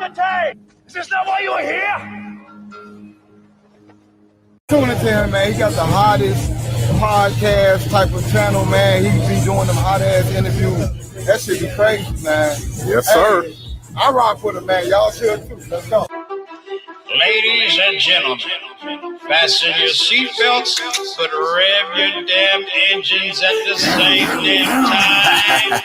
entertained. Is this not why you are here? Tune into him, man. He got the hottest podcast type of channel, man. He be doing them hot ass interviews. That shit be crazy, man. Yes, sir. Hey, I rock with him, man. Y'all should too. Let's go. Ladies and gentlemen, fasten your seatbelts, but rev your damn engines at the same damn time.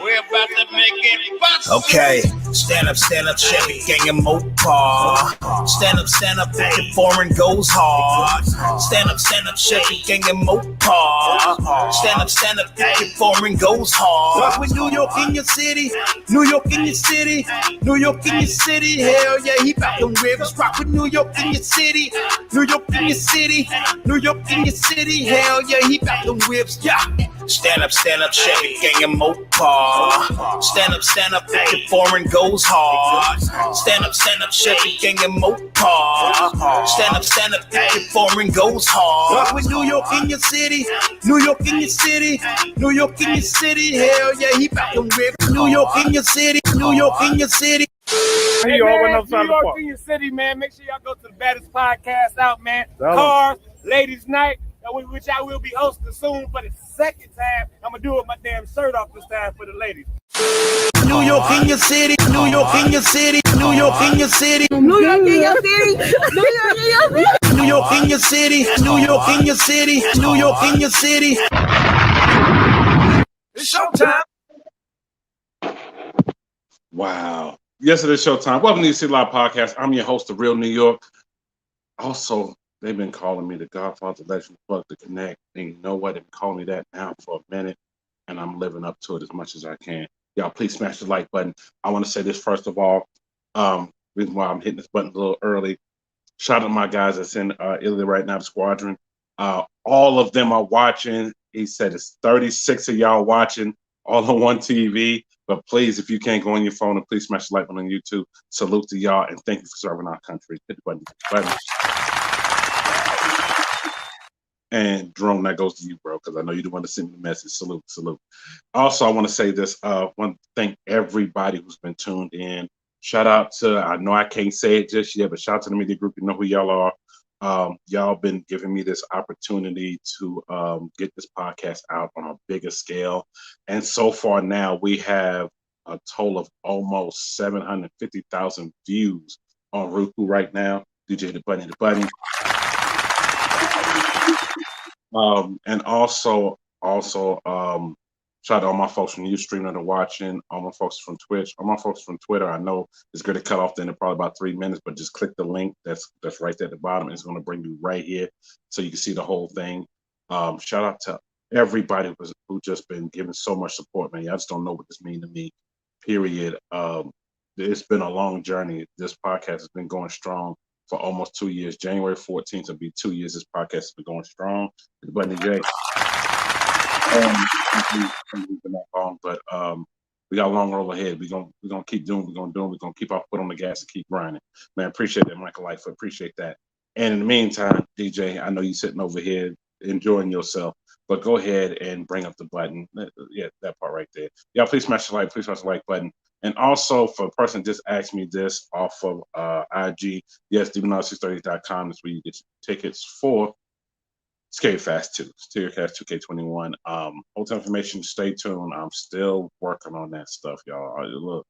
We're about to make it bust. Okay, stand up, Chevy gang and Mopar. Stand up, the foreign goes hard. Stand up, Chevy gang and Mopar. Stand up, the foreign goes hard. Rock with New York in your city, New York in your city, New York in your city. Hell yeah, he back them rivers. Rock with New York in your city, New York in your city, New York in your city. Hell yeah, he back them ribs. Yeah. Stand up, Chevy gang and Mopar. Stand up, the foreign goes hard. Stand up, Chevy gang and Mopar. Stand up, the foreign goes hard. Rock with New York in your city, New York in your city, New York in your city. Hell yeah, he back them ribs. New York in your city, New York in your city. Hey, man, New York in your city, man. Make sure y'all go to the baddest podcast out, man. Cars, Ladies Night, which I will be hosting soon for the second time. I'm gonna do it with my damn shirt off this time for the ladies. New York in your city, New York in your city, New York in your city, New York in your city, New York in your city, New York in your city, New York in your city, New York in your city. It's showtime. Wow. Yes, it is showtime. Welcome to the City Live Podcast. I'm your host of Real New York. Also, they've been calling me the Godfather, Legend, Plug, the Connect. And you know what? They've been calling me that now for a minute, and I'm living up to it as much as I can. Y'all, please smash the like button. I want to say this first of all. Reason why I'm hitting this button a little early. Shout out to my guys that's in Italy right now, the squadron. All of them are watching. He said it's 36 of y'all watching all on one TV. But please, if you can't go on your phone, and please smash the like button on YouTube. Salute to y'all, and thank you for serving our country. Hit the button. And Drone, that goes to you, bro, because I know you want to send me the message. Salute. Also, I want to say this. I want to thank everybody who's been tuned in. Shout out to, I know I can't say it just yet, but shout out to the media group. You know who y'all are. Y'all been giving me this opportunity to get this podcast out on a bigger scale. And so far now, we have a total of almost 750,000 views on Roku right now. DJ hit the button. And also, shout out to all my folks from Ustream that are watching, all my folks from Twitch, all my folks from Twitter. I know it's going to cut off then in probably about 3 minutes, but just click the link that's right there at the bottom. It's going to bring you right here so you can see the whole thing. Shout out to everybody who just been giving so much support, man. I just don't know what this means to me, period. It's been a long journey. This podcast has been going strong for almost 2 years. January 14th will be 2 years. This podcast has been going strong. The button Jay. Been that long, but we got a long roll ahead. We're gonna keep doing. We're gonna keep our foot on the gas and keep grinding. Man, appreciate that, Michael Lightfoot. Appreciate that. And in the meantime, DJ, I know you're sitting over here enjoying yourself, but go ahead and bring up the button. Yeah, that part right there. Y'all, please smash the like. Please smash the like button. And also, for a person just asked me this off of IG, yes, DemonOdyssey30.com is where you get your tickets for Scary Fast 2, StereoCast 2K21. Hotel information, stay tuned. I'm still working on that stuff, y'all. Look,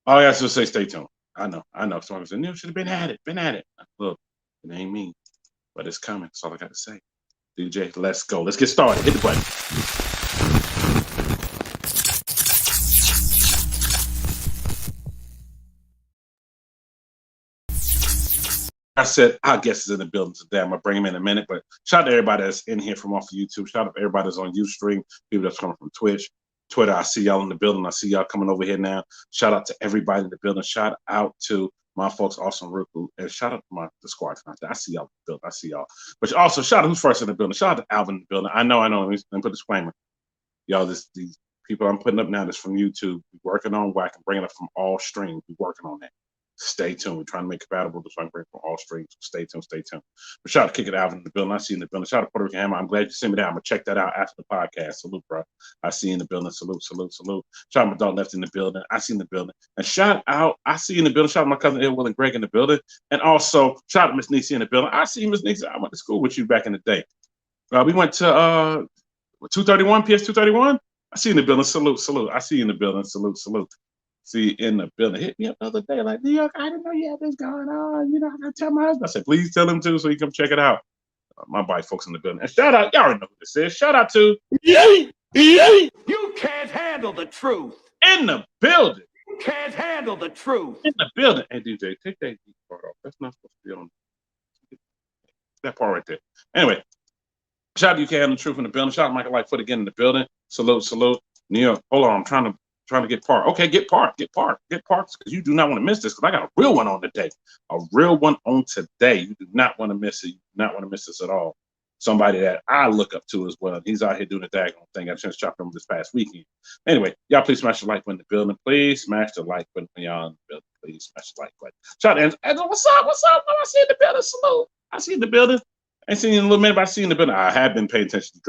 all I got to say, stay tuned. I know. Someone said, "Neil should have been at it." Look, it ain't me, but it's coming. That's all I got to say. DJ, let's go. Let's get started. Hit the button. I said, our guest is in the building today. I'm going to bring him in a minute, but shout out to everybody that's in here from off of YouTube. Shout out to everybody that's on Ustream, people that's coming from Twitch, Twitter. I see y'all in the building. I see y'all coming over here now. Shout out to everybody in the building. Shout out to my folks also on Roku. And shout out to the squad. I see y'all in the building. I see y'all. But also, shout out who's first in the building. Shout out to Alvin in the building. I know. Let me put a disclaimer. Y'all, these people I'm putting up now that's from YouTube. We're working on where I can bring it up from all streams. We're working on that. Stay tuned. We're trying to make it compatible to try to bring from all streams. Stay tuned, stay tuned. But shout out to Kick It Out in the building. I see you in the building. Shout out to Puerto Rican Hammer. I'm glad you sent me that. I'm gonna check that out after the podcast. Salute, bro. I see you in the building. Salute, salute, salute. Shout out my dog Left in the building. I see you in the building. And shout out, I see you in the building. Shout out my cousin Ed Will and Greg in the building. And also shout out to Miss Niecy in the building. I see you, Miss Niecy. I went to school with you back in the day. We went to 231, PS 231. I see you in the building. Salute, salute. I see you in the building. Salute, salute. See in the building. Hit me up the other day, like, New York, I didn't know you had this going on. You know, I gotta tell my husband. I said, please tell him too, so he come check it out. My bike folks in the building. And shout out, y'all already know who this is. Shout out to You can't handle the truth. in the building. You can't handle the truth. In the building. Hey, DJ, take that part off. That's not supposed to be on that part right there. Anyway, shout out to You Can't Handle the Truth in the building. Shout out to Michael Lightfoot again in the building. Salute, salute. New York. Hold on, I'm trying to get parked. Okay, get parked, because you do not want to miss this, because I got a real one on today. A real one on today. You do not want to miss it. You do not want to miss this at all. Somebody that I look up to as well. He's out here doing the daggone thing. I got a chance to chop him this past weekend. Anyway, y'all please smash the like button in the building. Please smash the like button when y'all in the building. Please smash the like button. Shout out to Angela. What's up? What's up? Oh, I see you in the building. Salute. I see you in the building. I ain't seen you in a little minute, but I see you in the building. I have been paying attention to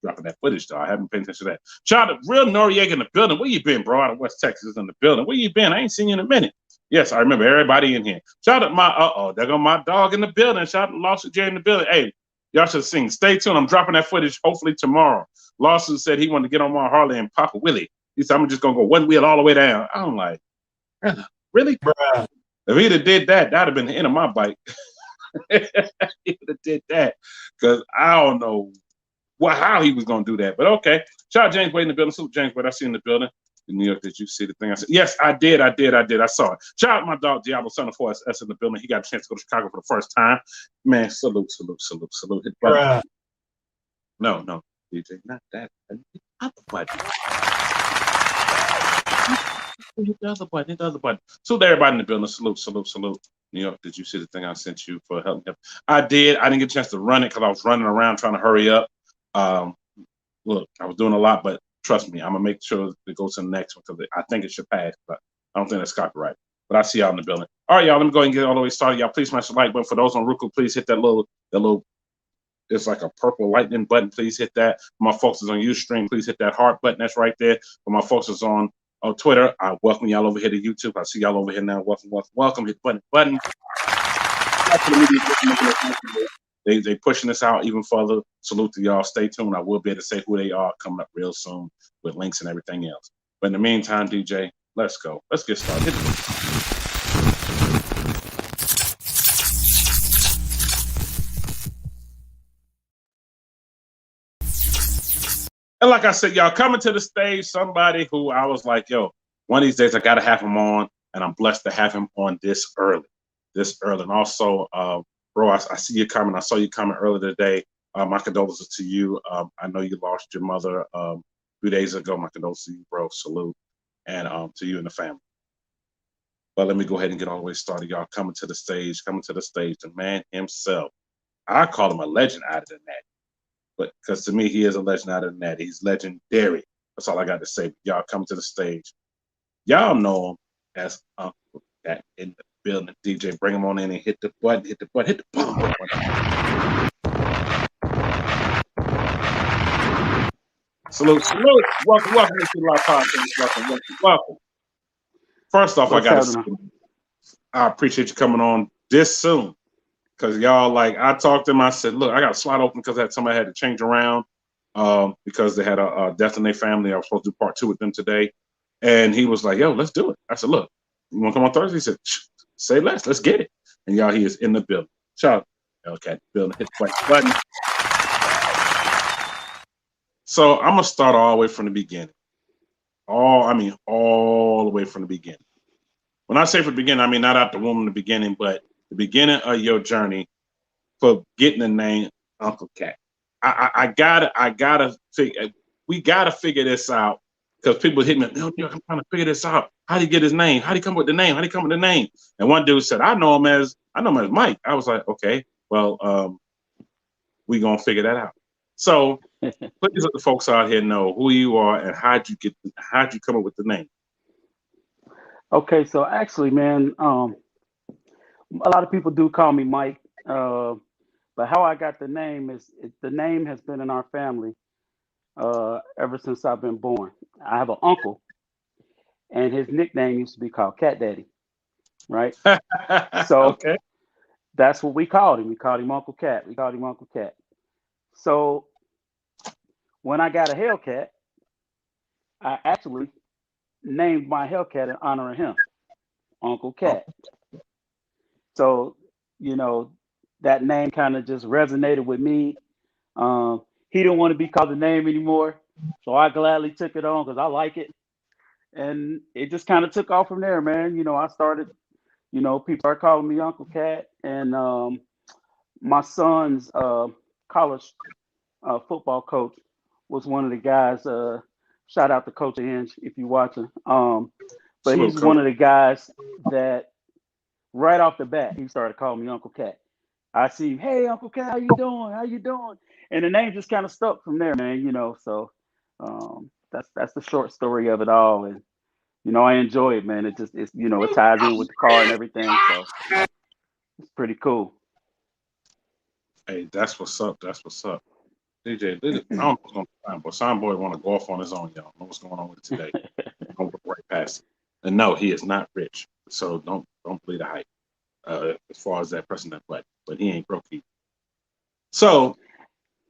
dropping that footage, though. I haven't paid attention to that. Shout out to Real Noriega in the building. Where you been, bro? Out of West Texas in the building. Where you been? I ain't seen you in a minute. Yes, I remember everybody in here. Shout out to my, there go my dog in the building. Shout out to Lawson J in the building. Hey, y'all should sing. Stay tuned. I'm dropping that footage hopefully tomorrow. Lawson said he wanted to get on my Harley and Papa Willie. He said, I'm just going to go one wheel all the way down. I'm like, really? Bruh. If he'd have did that, that'd have been the end of my bike. He would have did that. Because I don't know how he was going to do that. But okay. Shout out James Wade in the building. Salute James Wade. I see you in the building. In New York, did you see the thing I said? Yes, I did. I saw it. Shout out my dog Diablo Son of 4S in the building. He got a chance to go to Chicago for the first time. Man, salute. Hit the button. No, DJ, not that. Not the button. Hit the other button. Salute everybody in the building. Salute. New York, did you see the thing I sent you for helping him? I did. I didn't get a chance to run it because I was running around trying to hurry up. Look, I was doing a lot, but trust me, I'm gonna make sure it goes to the next one because I think it should pass, but I don't think that's copyright. But I see y'all in the building. All right, y'all, let me go ahead and get all the way started. Y'all, please smash the like button. For those on Roku, please hit that little, it's like a purple lightning button. Please hit that. For my folks is on Ustream, please hit that heart button. That's right there. For my folks is on Twitter, I welcome y'all over here to YouTube. I see y'all over here now. Welcome. Hit the button. They pushing this out even further. Salute to y'all. Stay tuned. I will be able to say who they are coming up real soon with links and everything else. But in the meantime, DJ, let's go. Let's get started. And like I said, y'all coming to the stage, somebody who I was like, yo, one of these days I got to have him on, and I'm blessed to have him on this early. And also, bro, I see you coming. I saw you coming earlier today. My condolences to you. I know you lost your mother a few days ago. My condolences to you, bro. Salute. And to you and the family. But let me go ahead and get all the way started. Y'all coming to the stage, the man himself. I call him a legend out of the net. But because to me, he is a legend out of the net. He's legendary. That's all I got to say. Y'all coming to the stage. Y'all know him as Unklcat in the building. DJ, bring him on in and hit the button. Salute. Welcome to the live podcast. Welcome. First off, I appreciate you coming on this soon. Because y'all, I talked to him. I said, look, I got a slot open because somebody had to change around because they had a death in their family. I was supposed to do part 2 with them today. And he was like, yo, let's do it. I said, look, you want to come on Thursday? He said, say less. Let's get it. And y'all, he is in the building. Shout out, Unklcat building. Hit the button. So I'm going to start all the way from the beginning. All the way from the beginning. When I say from the beginning, I mean not out the womb in the beginning, but the beginning of your journey for getting the name Unklcat. I gotta figure. We gotta figure this out because people hit me. No, I'm trying to figure this out. How do you get his name? How do you come with the name? And one dude said, I know him as Mike. I was like, okay, well, we gonna figure that out. So please let the folks out here know who you are and how'd you come up with the name. Okay, so actually, man, A lot of people do call me Mike, but how I got the name is the name has been in our family ever since I've been born. I have an uncle, and his nickname used to be called Cat Daddy, right? So Okay. that's what we called him. We called him Uncle Cat. We called him Uncle Cat. So when I got a Hellcat, I actually named my Hellcat in honor of him, Uncle Oh, Cat. So, you know, that name kind of just resonated with me. He didn't want to be called the name anymore, so I gladly took it on because I like it, and it just kind of took off from there, man. I started, people started calling me Uncle Cat, and my son's college football coach was one of the guys. Shout out to Coach Inge if you're watching. But salute, he's coach. one of the guys that right off the bat he started calling me Uncle Cat. I see him, hey Uncle Cat, how you doing? How you doing? And the name just kind of stuck from there, man. So that's the short story of it all, and I enjoy it, man. It ties in with the car and everything, so it's pretty cool. Hey, that's what's up. That's what's up. DJ, I don't know what's going on, but Soundboy want to go off on his own, y'all. Know what's going on with it today. Don't look right past it. And no, he is not rich. So don't believe the hype. As far as that person that but he ain't broke either. So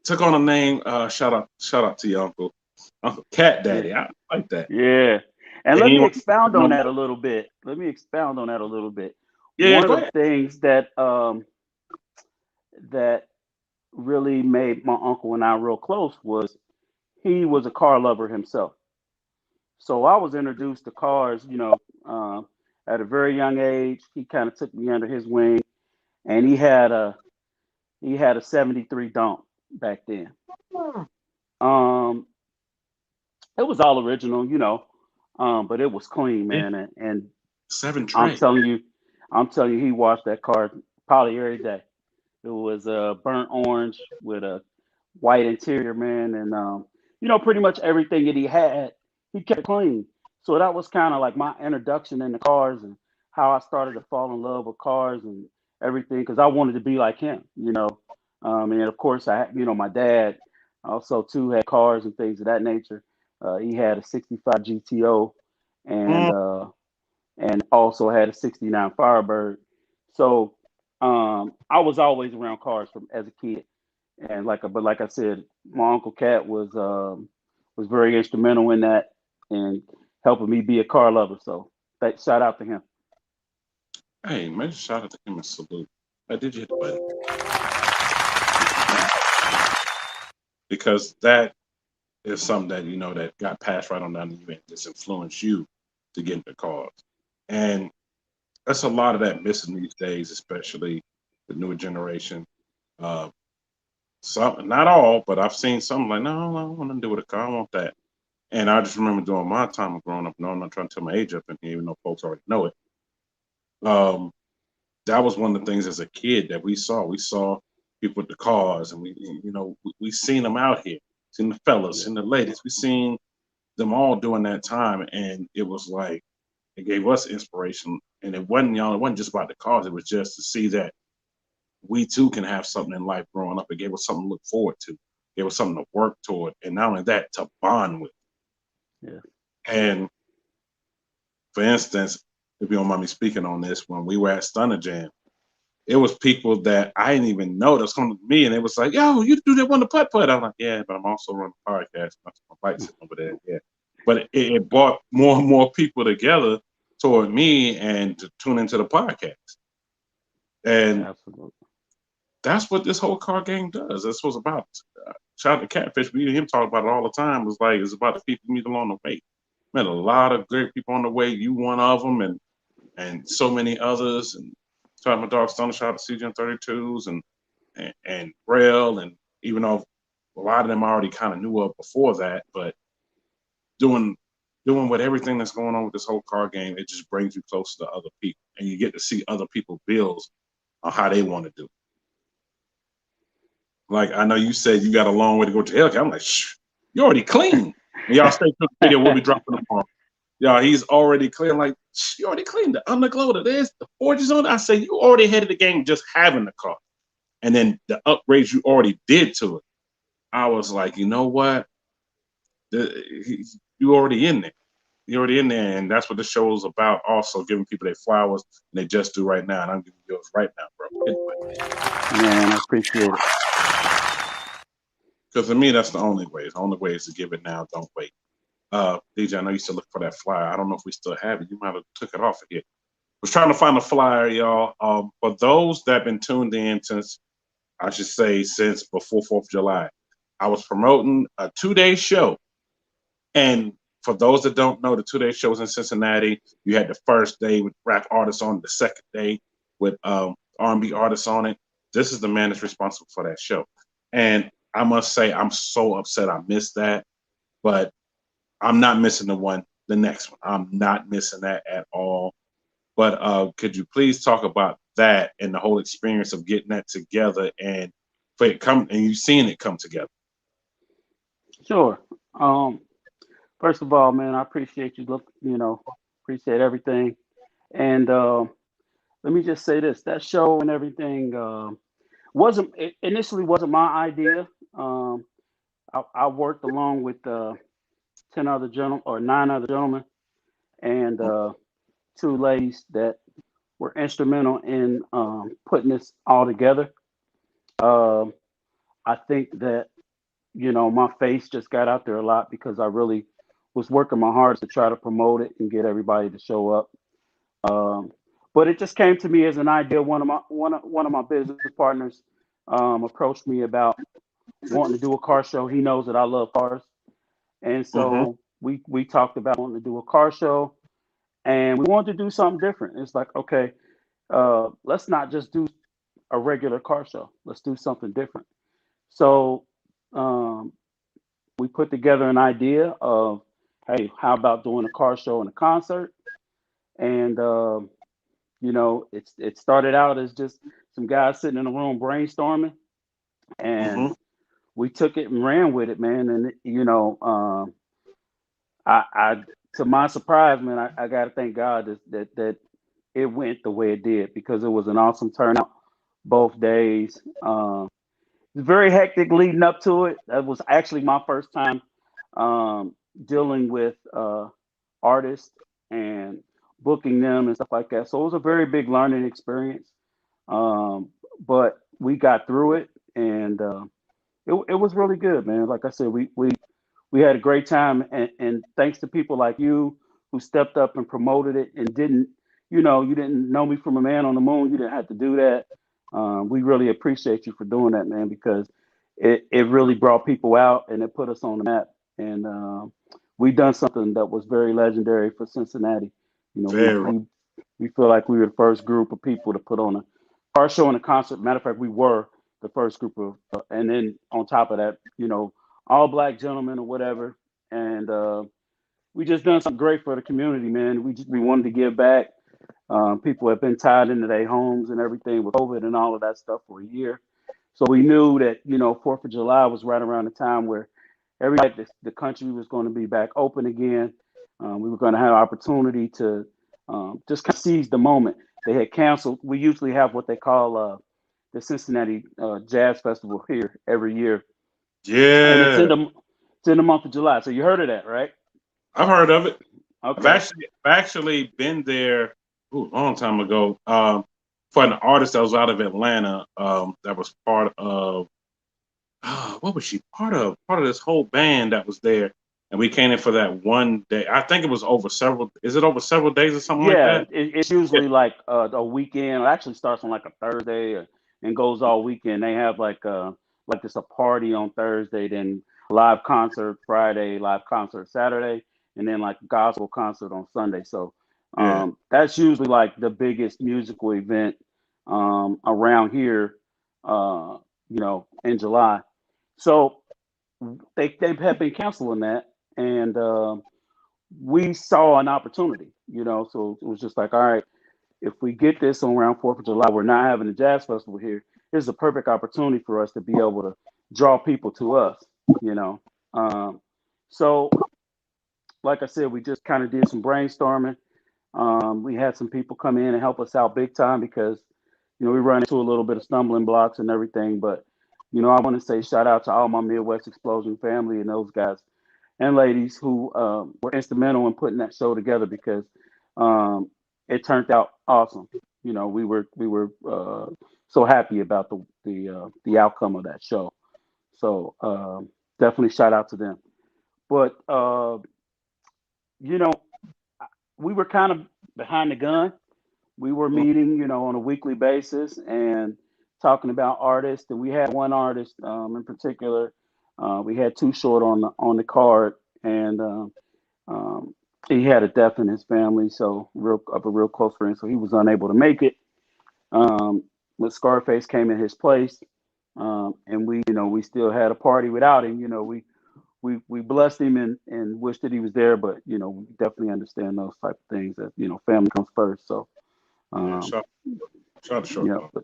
took on a name, shout out to your Uncle Cat Daddy. I like that. Yeah. And And let he me wants expound no on that more. a little bit. Yeah, One go of the ahead. things that really made my uncle and I real close was he was a car lover himself. So I was introduced to cars, at a very young age. He kind of took me under his wing, and he had a '73 Dump back then. Um, it was all original, but it was clean, Yeah, man. And 7 I'm Trey. telling you, he washed that car probably every day. It was burnt orange with a white interior, man, and pretty much everything that he had, he kept it clean. So that was kind of like my introduction into cars and how I started to fall in love with cars and everything because I wanted to be like him. And of course, my dad also too had cars and things of that nature. He had a '65 GTO and Mm, uh, and also had a '69 Firebird. So I was always around cars from as a kid, and like I said, my uncle Cat was very instrumental in that and helping me be a car lover. So shout out to him. hey, major shout out to him and salute. Did you hit the button? Because that is something that that got passed right on down to you and just influenced you to get into cars. And that's a lot of that missing these days, especially the newer generation. Uh, some, not all, but I've seen some like, no, I don't want to do with a car. I want that. And I just remember during my time of growing up. No, I'm not trying to tell my age up in here, even though folks already know it. That was one of the things as a kid that we saw. We saw people with the cars, and we seen them out here, seen the fellas, Yeah. seen the ladies. We seen them all during that time, and it was like it gave us inspiration. And it wasn't just about the cars. It was just to see that we too can have something in life growing up. It gave us something to look forward to. It gave us something to work toward, and not only that, to bond with. Yeah. And for instance, if you don't mind me speaking on this, when we were at Stunner Jam, it was people that I didn't even know that's coming to me, and it was like, "Yo, you do that one to putt putt." I'm like, "Yeah, but I'm also running a podcast. My bike sitting over there." Yeah, but it brought more and more people together toward me and to tune into the podcast, and Absolutely. that's what this whole car game does. That's what it's about. Shout out to Catfish. We hear him talk about it all the time. It's about the people you meet along the way. Met a lot of great people on the way. You one of them, and so many others. And shout out my dog Stunner. Shout out to CGN 32s and Braille, and even though a lot of them I already kind of knew of before that, but doing with everything that's going on with this whole car game, it just brings you closer to other people, and you get to see other people's bills on how they want to do. Like I know you said you got a long way to go to Hellcat. I'm like, shh, you already clean. And y'all stay to the video. We'll be dropping them on. Yeah, he's already clear. Like, you already cleaned the underglow, the this, the forges on it. I say, you already ahead of the game just having the car. And then the upgrades you already did to it. I was like, you know what? You already in there. You're already in there. And that's what the show is about. Also giving people their flowers. And they just do right now. And I'm giving yours right now, bro. Man, I appreciate it. Because to me, that's the only way. The only way is to give it now. Don't wait. DJ, I know you still look for that flyer. I don't know if we still have it. You might have took it off of here. Was trying to find a flyer, y'all. For those that have been tuned in since, I should say, since before 4th of July, I was promoting a 2-day show. And for those that don't know, the 2-day show was in Cincinnati. You had the first day with rap artists on it, the second day with R&B artists on it. This is the man that's responsible for that show. And I must say, I'm so upset I missed that. But I'm not missing the next one. I'm not missing that at all. But could you please talk about that and the whole experience of getting that together and for it and you seeing it come together? Sure. First of all, man, I appreciate you. Appreciate everything. And let me just say this: that show and everything initially wasn't my idea. I worked along with 9 other gentlemen, and 2 ladies that were instrumental in putting this all together. I think that my face just got out there a lot because I really was working my hardest to try to promote it and get everybody to show up. But it just came to me as an idea. One of my business partners approached me about wanting to do a car show. He knows that I love cars, and so we talked about wanting to do a car show, and we wanted to do something different. It's like, okay, let's not just do a regular car show. Let's do something different. So we put together an idea of, hey, how about doing a car show and a concert? And it started out as just some guys sitting in a room brainstorming, and we took it and ran with it, man. And I to my surprise, man, I got to thank God that it went the way it did, because it was an awesome turnout both days. It was very hectic leading up to it. That was actually my first time dealing with artists and booking them and stuff like that. So it was a very big learning experience. But we got through it, and it was really good, man. Like I said, we had a great time, and thanks to people like you who stepped up and promoted it and you didn't know me from a man on the moon. You didn't have to do that. We really appreciate you for doing that, man, because it really brought people out and it put us on the map. And we done something that was very legendary for Cincinnati. We feel like we were the first group of people to put on a car show and a concert. Matter of fact, we were the first group of, and then on top of that, all black gentlemen or whatever. And we just done something great for the community, man. We wanted to give back. People have been tied into their homes and everything with COVID and all of that stuff for a year. So we knew that, 4th of July was right around the time where the country was going to be back open again. We were going to have opportunity to just kind of seize the moment. They had canceled. We usually have what they call the Cincinnati Jazz Festival here every year. Yeah. And it's in the month of July. So you heard of that, right? I've heard of it. Okay. I've actually been there a long time ago for an artist that was out of Atlanta that was part of what was she part of this whole band that was there, and we came in for that one day. I think it was over several days or something like that? It's usually like a weekend. It actually starts on like a Thursday and goes all weekend. They have like this a party on Thursday, then live concert Friday, live concert Saturday, and then like gospel concert on Sunday. So that's usually like the biggest musical event around here, in July. So they have been canceling that, and we saw an opportunity, so it was just like, all right, if we get this on around 4th of July, we're not having a jazz festival here. Here's a perfect opportunity for us to be able to draw people to us, So like I said, we just kind of did some brainstorming. We had some people come in and help us out big time because, we run into a little bit of stumbling blocks and everything. But, I want to say shout out to all my Midwest Explosion family and those guys and ladies who were instrumental in putting that show together because it turned out awesome. We were so happy about the outcome of that show. So definitely shout out to them. But you know, we were kind of behind the gun. We were meeting, on a weekly basis and talking about artists. And we had one artist in particular. We had Too Short on the card, and he had a death in his family, so a real close friend. So he was unable to make it. But Scarface came in his place, and we still had a party without him. We blessed him and wished that he was there, but we definitely understand those type of things that family comes first. So Shout out to Short Dog. but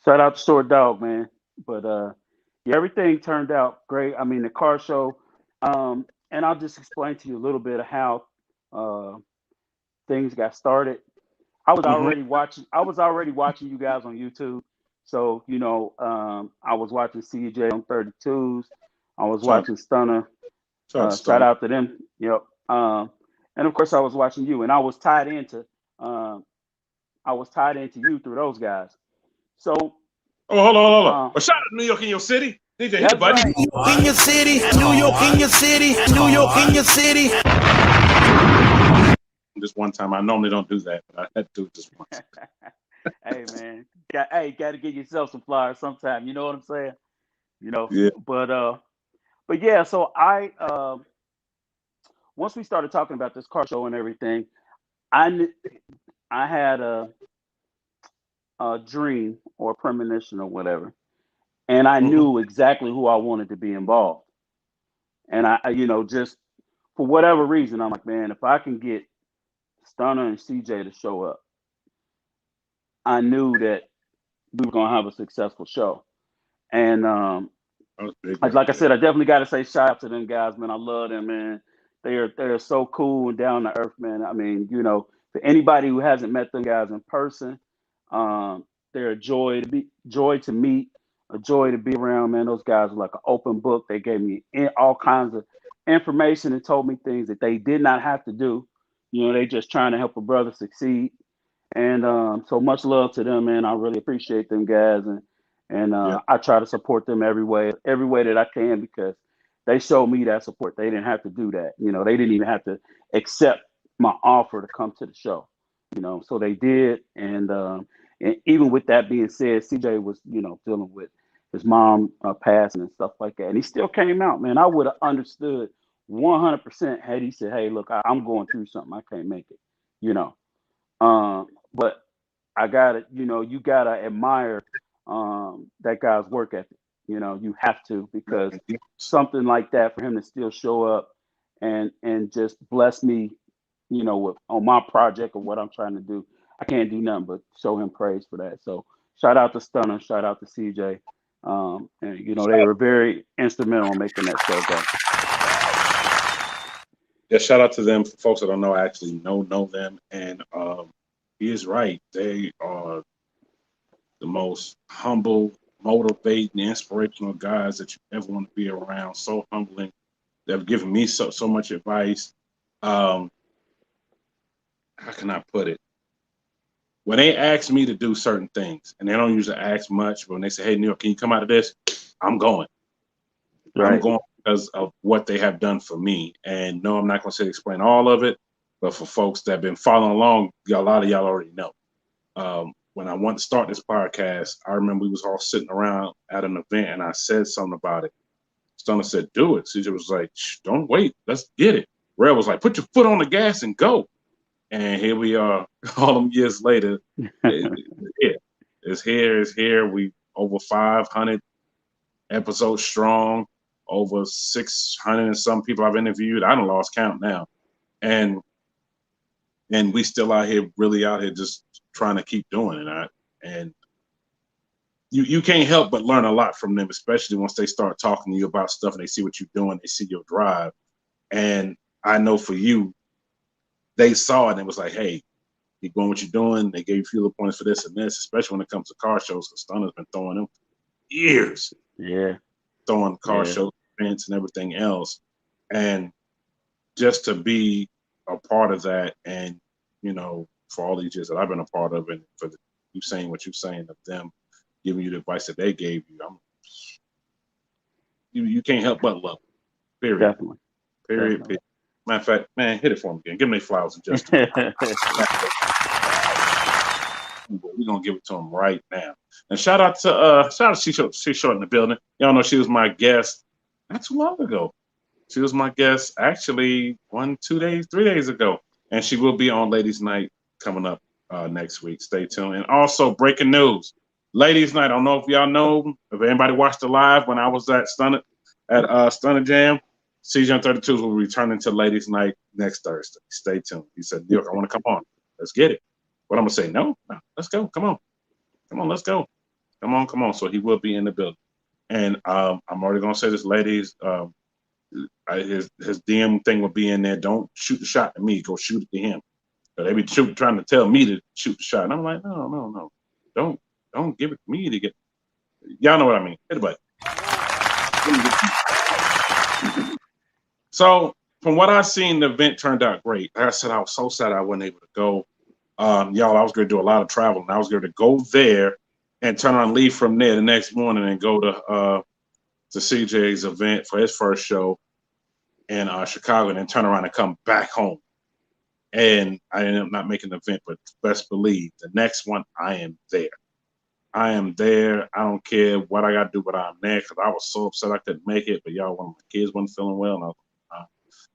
shout out to Short Dog, man. But yeah, everything turned out great. I mean, the car show, and I'll just explain to you a little bit of how things got started. I was already watching. I was already watching you guys on YouTube. So I was watching CJ on 32s. I was Shout watching Stunner. out to Shout Stunner. out to them. Yep. And of course, I was watching you, and I was tied into you through those guys. So Oh, hold on. uh, Well, shout out to New York in your city. DJ, hit the that's button. right. In your city, New York in your city, New York in your city. This one time, I normally don't do that, but I had to do it this once. Hey man, got to get yourself some flyers sometime. You know what I'm saying? Yeah. But yeah. So once we started talking about this car show and everything, I had a dream or a premonition or whatever, and I knew exactly who I wanted to be involved. And I just for whatever reason, I'm like, man, if I can get Stunner and CJ to show up, I knew that we were gonna have a successful show. And like I said, I definitely got to say shout out to them guys, man. I love them, man. They're so cool and down to earth, man. I mean, for anybody who hasn't met them guys in person, they're a joy to meet, a joy to be around, man. Those guys are like an open book. They gave me all kinds of information and told me things that they did not have to do. They just trying to help a brother succeed. And so much love to them, man. I really appreciate them guys, and I try to support them every way that I can because they showed me that support. They didn't have to do that. They didn't even have to accept my offer to come to the show. So they did. And even with that being said, CJ was dealing with his mom passing and stuff like that, and he still came out, man. I would have understood 100% had he said, "Hey, look, I'm going through something. I can't make it." But I gotta, you gotta admire that guy's work ethic. You have to, because something like that, for him to still show up and just bless me, with on my project or what I'm trying to do, I can't do nothing but show him praise for that. So shout out to Stunner, shout out to CJ. And they were very instrumental in making that show go. Yeah, shout out to them. For folks that don't know, I actually know them, and he is right. They are the most humble, motivating, inspirational guys that you ever want to be around. So humbling. They've given me so much advice. How can I put it? When they ask me to do certain things, and they don't usually ask much, but when they say, "Hey, New York, can you come out of this?" I'm going. Right. I'm going because of what they have done for me. And no, I'm not going to explain all of it, but for folks that have been following along, a lot of y'all already know. When I wanted to start this podcast, I remember we was all sitting around at an event, and I said something about it. Stunner said, "Do it." CJ was like, "Shh, don't wait. Let's get it." Red was like, "Put your foot on the gas and go." And here we are, all them years later. It's here. We over 500 episodes strong, over 600 and some people I've interviewed. I done lost count now. And we still out here, really out here just trying to keep doing it. And you can't help but learn a lot from them, especially once they start talking to you about stuff and they see what you're doing, they see your drive. And I know for you, they saw it and it was like, hey, keep doing what you're doing. They gave you fewer points for this and this, especially when it comes to car shows, because Stunner's been throwing them years. Yeah. Throwing car show events and everything else. And just to be a part of that, and for all these years that I've been a part of, and for you saying what you're saying of them giving you the advice that they gave you, you can't help but love. Period. Definitely. Period. Definitely. Matter of fact, man, hit it for them again. Give them their flowers and just. We're gonna give it to them right now. And shout out to She Short in the building. Y'all know she was my guest not too long ago. She was my guest actually 3 days ago. And she will be on Ladies Night coming up next week. Stay tuned. And also breaking news. Ladies Night, I don't know if y'all know, if anybody watched the live when I was at Stunner Jam, CJ 32s will be returning to Ladies Night next Thursday. Stay tuned. He said, New York, I want to come on. Let's get it. But I'm going to say, no, let's go. Come on, let's go. Come on. So he will be in the building. And I'm already going to say this, ladies, his DM thing will be in there. Don't shoot the shot to me. Go shoot it to him. They be trying to tell me to shoot the shot. And I'm like, no. Don't give it to me to get. Y'all know what I mean. Hit the button. So from what I seen, the event turned out great. Like I said, I was so sad I wasn't able to go. Y'all, I was going to do a lot of travel, and I was going to go there and turn around and leave from there the next morning and go to CJ's event for his first show in Chicago, and then turn around and come back home. And I ended up not making the event, but best believe the next one, I am there. I am there. I don't care what I got to do, but I'm there, because I was so upset I couldn't make it. But y'all, one of my kids wasn't feeling well, and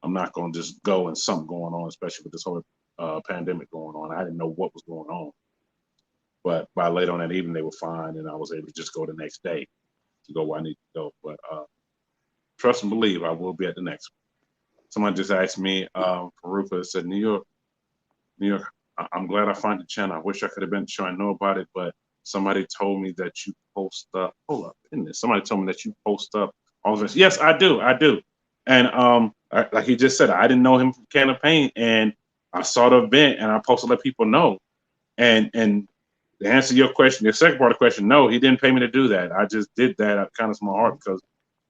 I'm not going to just go and something going on, especially with this whole pandemic going on. I didn't know what was going on. But by later on that evening, they were fine, and I was able to just go the next day to go where I need to go. But trust and believe, I will be at the next one. Somebody just asked me, Farufa said, New York, I'm glad I found the channel. I wish I could have been sure I know about it, but somebody told me that you post up. Hold up, isn't it? Somebody told me that you post up all of this. Yes, I do. And like he just said, I didn't know him from Can of Paint, and I saw the event, and I posted to let people know. And to answer your question, your second part of the question, no, he didn't pay me to do that. I just did that out of kindness of my heart because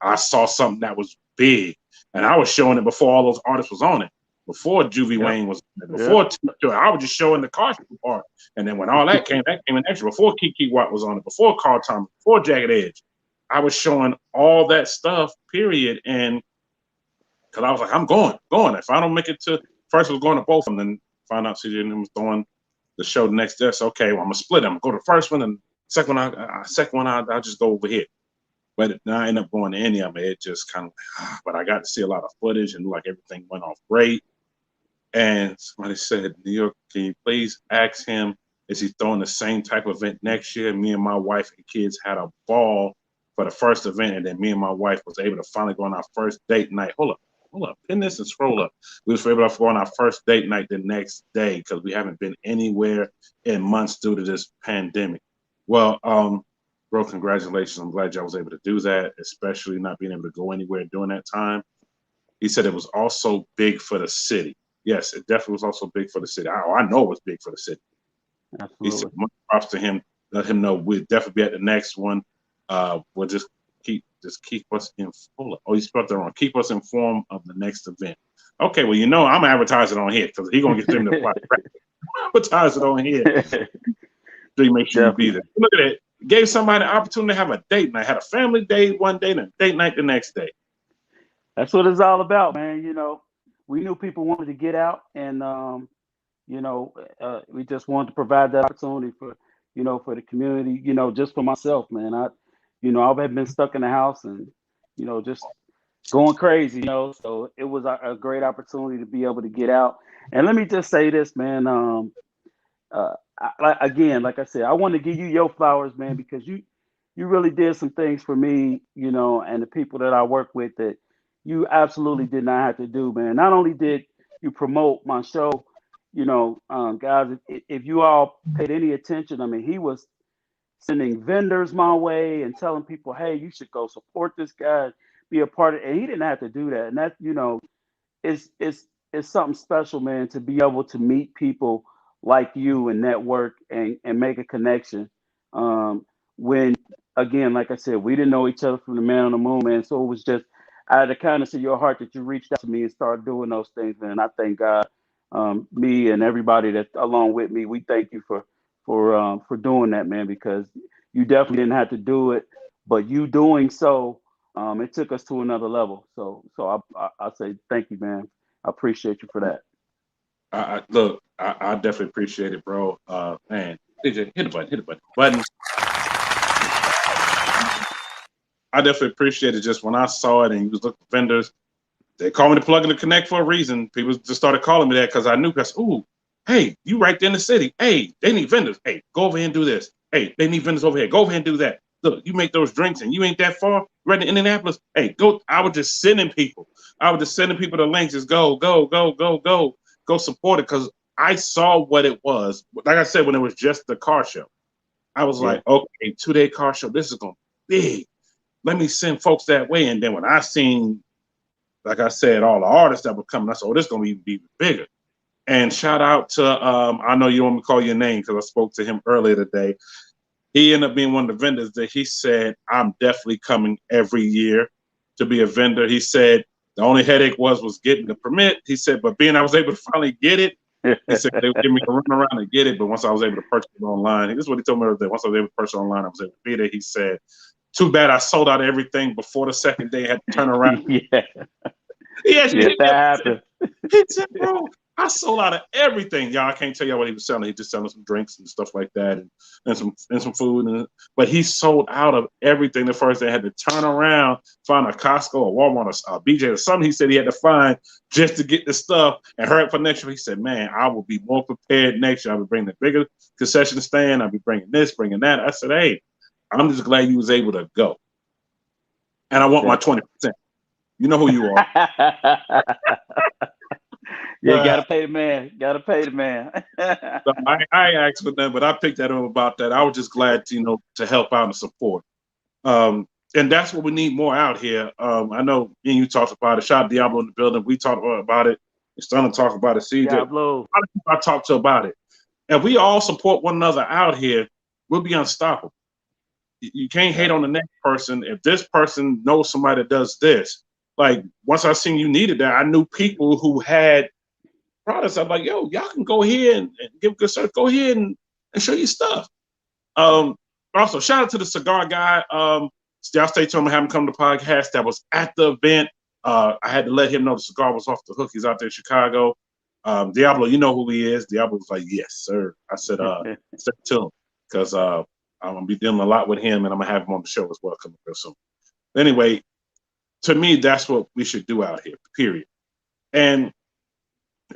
I saw something that was big, and I was showing it before all those artists was on it. Before Juvie Wayne was on it. Before I was just showing the car part. And then when all that came in extra. Before Kiki Watt was on it, before Carl Thomas, before Jagged Edge, I was showing all that stuff, period. And because I was like, I'm going. If I don't make it to first, I was going to both of them, then find out CJ was throwing the show the next day. So okay, well, I'm gonna split them. Go to the first one, and second one, I'll just go over here. But I ended up going to any of it. It just kind of, but I got to see a lot of footage, and like everything went off great. And somebody said, New York, can you please ask him, is he throwing the same type of event next year? Me and my wife and kids had a ball for the first event, and then me and my wife was able to finally go on our first date night. Hold up, pin this and scroll up. We was able to go on our first date night the next day because we haven't been anywhere in months due to this pandemic. Well, bro, congratulations. I'm glad y'all was able to do that, especially not being able to go anywhere during that time. He said it was also big for the city. Yes, it definitely was also big for the city. I know it was big for the city. Absolutely. He said, much props to him. Let him know we'll definitely be at the next one. We'll just keep us informed. Oh, you spelled that wrong. Keep us informed of the next event. Okay, well, I'm advertising on here because he's gonna get them to apply. Advertise it on here. So you make sure you be there. Look at it. Gave somebody an opportunity to have a date night. Had a family day one day and a date night the next day. That's what it's all about, man. We knew people wanted to get out, and we just wanted to provide that opportunity for the community. Just for myself, man. I've been stuck in the house and just going crazy. So it was a great opportunity to be able to get out. And let me just say this, man. Like I said, I want to give you your flowers, man, because you really did some things for me, and the people that I work with that you absolutely did not have to do, man. Not only did you promote my show, guys, if you all paid any attention, I mean, he was sending vendors my way and telling people, hey, you should go support this guy, be a part of it. And he didn't have to do that. And that, it's something special, man, to be able to meet people like you and network and make a connection. When again, like I said, we didn't know each other from the man on the moon, man. So it was just out of the kindness of your heart that you reached out to me and started doing those things, man. I thank God, me and everybody that along with me. We thank you for doing that, man, because you definitely didn't have to do it, but you doing so, it took us to another level. So I say thank you, man. I appreciate you for that. Look, I definitely appreciate it, bro. Man, DJ, hit the button. I definitely appreciate it. Just when I saw it and you was looking for vendors, they called me the plug and the connect for a reason. People just started calling me that because I knew, because, ooh, hey, you right there in the city. Hey, they need vendors. Hey, go over here and do this. Hey, they need vendors over here. Go over here and do that. Look, you make those drinks and you ain't that far, right in Indianapolis. Hey, go. I was just sending people. The links. Just go support it, because I saw what it was. Like I said, when it was just the car show, I was like, okay, 2-day car show. This is going to be big. Let me send folks that way. And then when I seen, like I said, all the artists that were coming, I said, oh, this is going to be bigger. And shout out to, I know you don't want me to call your name because I spoke to him earlier today. He ended up being one of the vendors that he said, I'm definitely coming every year to be a vendor. He said the only headache was getting the permit. He said, but being I was able to finally get it, he said they would give me a run around to get it. But once I was able to purchase it online, this is what he told me the other day. Once I was able to purchase it online, I was able to be there. He said, too bad I sold out everything before the second day. I had to turn around. Yeah. He actually Yes, that happened. He said, bro, I sold out of everything. Y'all, I can't tell y'all what he was selling. He just selling some drinks and stuff like that, and some food. But he sold out of everything the first day. I had to turn around, find a Costco, a Walmart, a BJ, or something he said he had to find just to get the stuff and hurry up for next year. He said, man, I will be more prepared next year. I'll be bringing the bigger concession stand. I'll be bringing this, bringing that. I said, hey, I'm just glad you was able to go. And I want my 20%. You know who you are. Yeah, gotta pay the man. Gotta pay the man. So I asked for them, but I picked that up about that. I was just glad to help out and support. And that's what we need more out here. I know me and you talked about it. Shout out Diablo in the building. We talked about it. It's starting to talk about it. CJ. Diablo. A lot of people I talked to about it. If we all support one another out here, we'll be unstoppable. You can't hate on the next person. If this person knows somebody that does this, like once I seen you needed that, I knew people who had products. I'm like, yo, y'all can go here and give good service. Go ahead and show your stuff. Also, shout out to the cigar guy. Y'all stay tuned. I'm having him come to the podcast. That was at the event. I had to let him know the cigar was off the hook. He's out there in Chicago. Diablo, you know who he is. Diablo was like, yes, sir. I said, stay tuned, because I'm gonna be dealing a lot with him, and I'm gonna have him on the show as well coming real soon. Anyway, to me, that's what we should do out here, period. And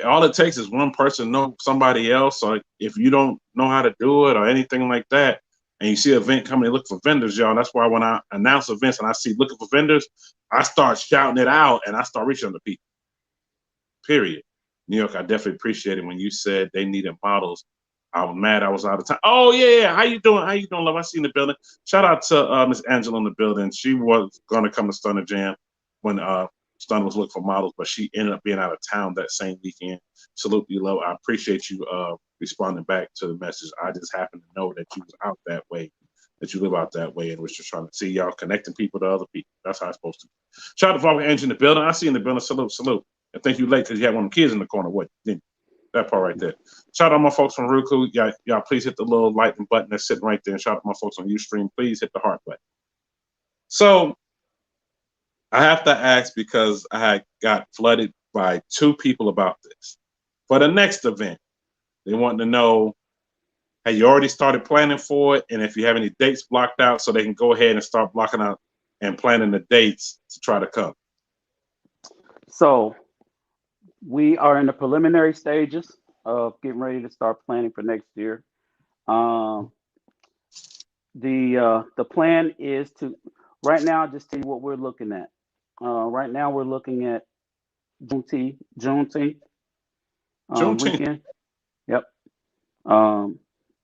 all it takes is one person know somebody else. Or if you don't know how to do it or anything like that, and you see an event coming, look for vendors, y'all. That's why when I announce events and I see looking for vendors, I start shouting it out and I start reaching out to people. Period. New York, I definitely appreciate it when you said they needed models. I was mad I was out of time. Oh, yeah. How you doing? Love? I see you in the building. Shout out to Miss Angela in the building. She was going to come to Stunner Jam when Stunner was looking for models, but she ended up being out of town that same weekend. Salute you, love. I appreciate you responding back to the message. I just happened to know that you was out that way, that you live out that way, and was just trying to see y'all connecting people to other people. That's how it's supposed to be. Shout out to Father Angel in the building. I see you in the building. Salute. I think you late because you had one of the kids in the corner. What? That part right there. Shout out to my folks from Roku. Y'all please hit the little lightning button that's sitting right there. And shout out to my folks on Ustream. Please hit the heart button. So I have to ask, because I had got flooded by 2 people about this. For the next event, they want to know, have you already started planning for it? And if you have any dates blocked out, so they can go ahead and start blocking out and planning the dates to try to come. So we are in the preliminary stages of getting ready to start planning for next year. The plan is to, right now, I'll just tell you what we're looking at. Right now we're looking at Juneteenth weekend. Yep.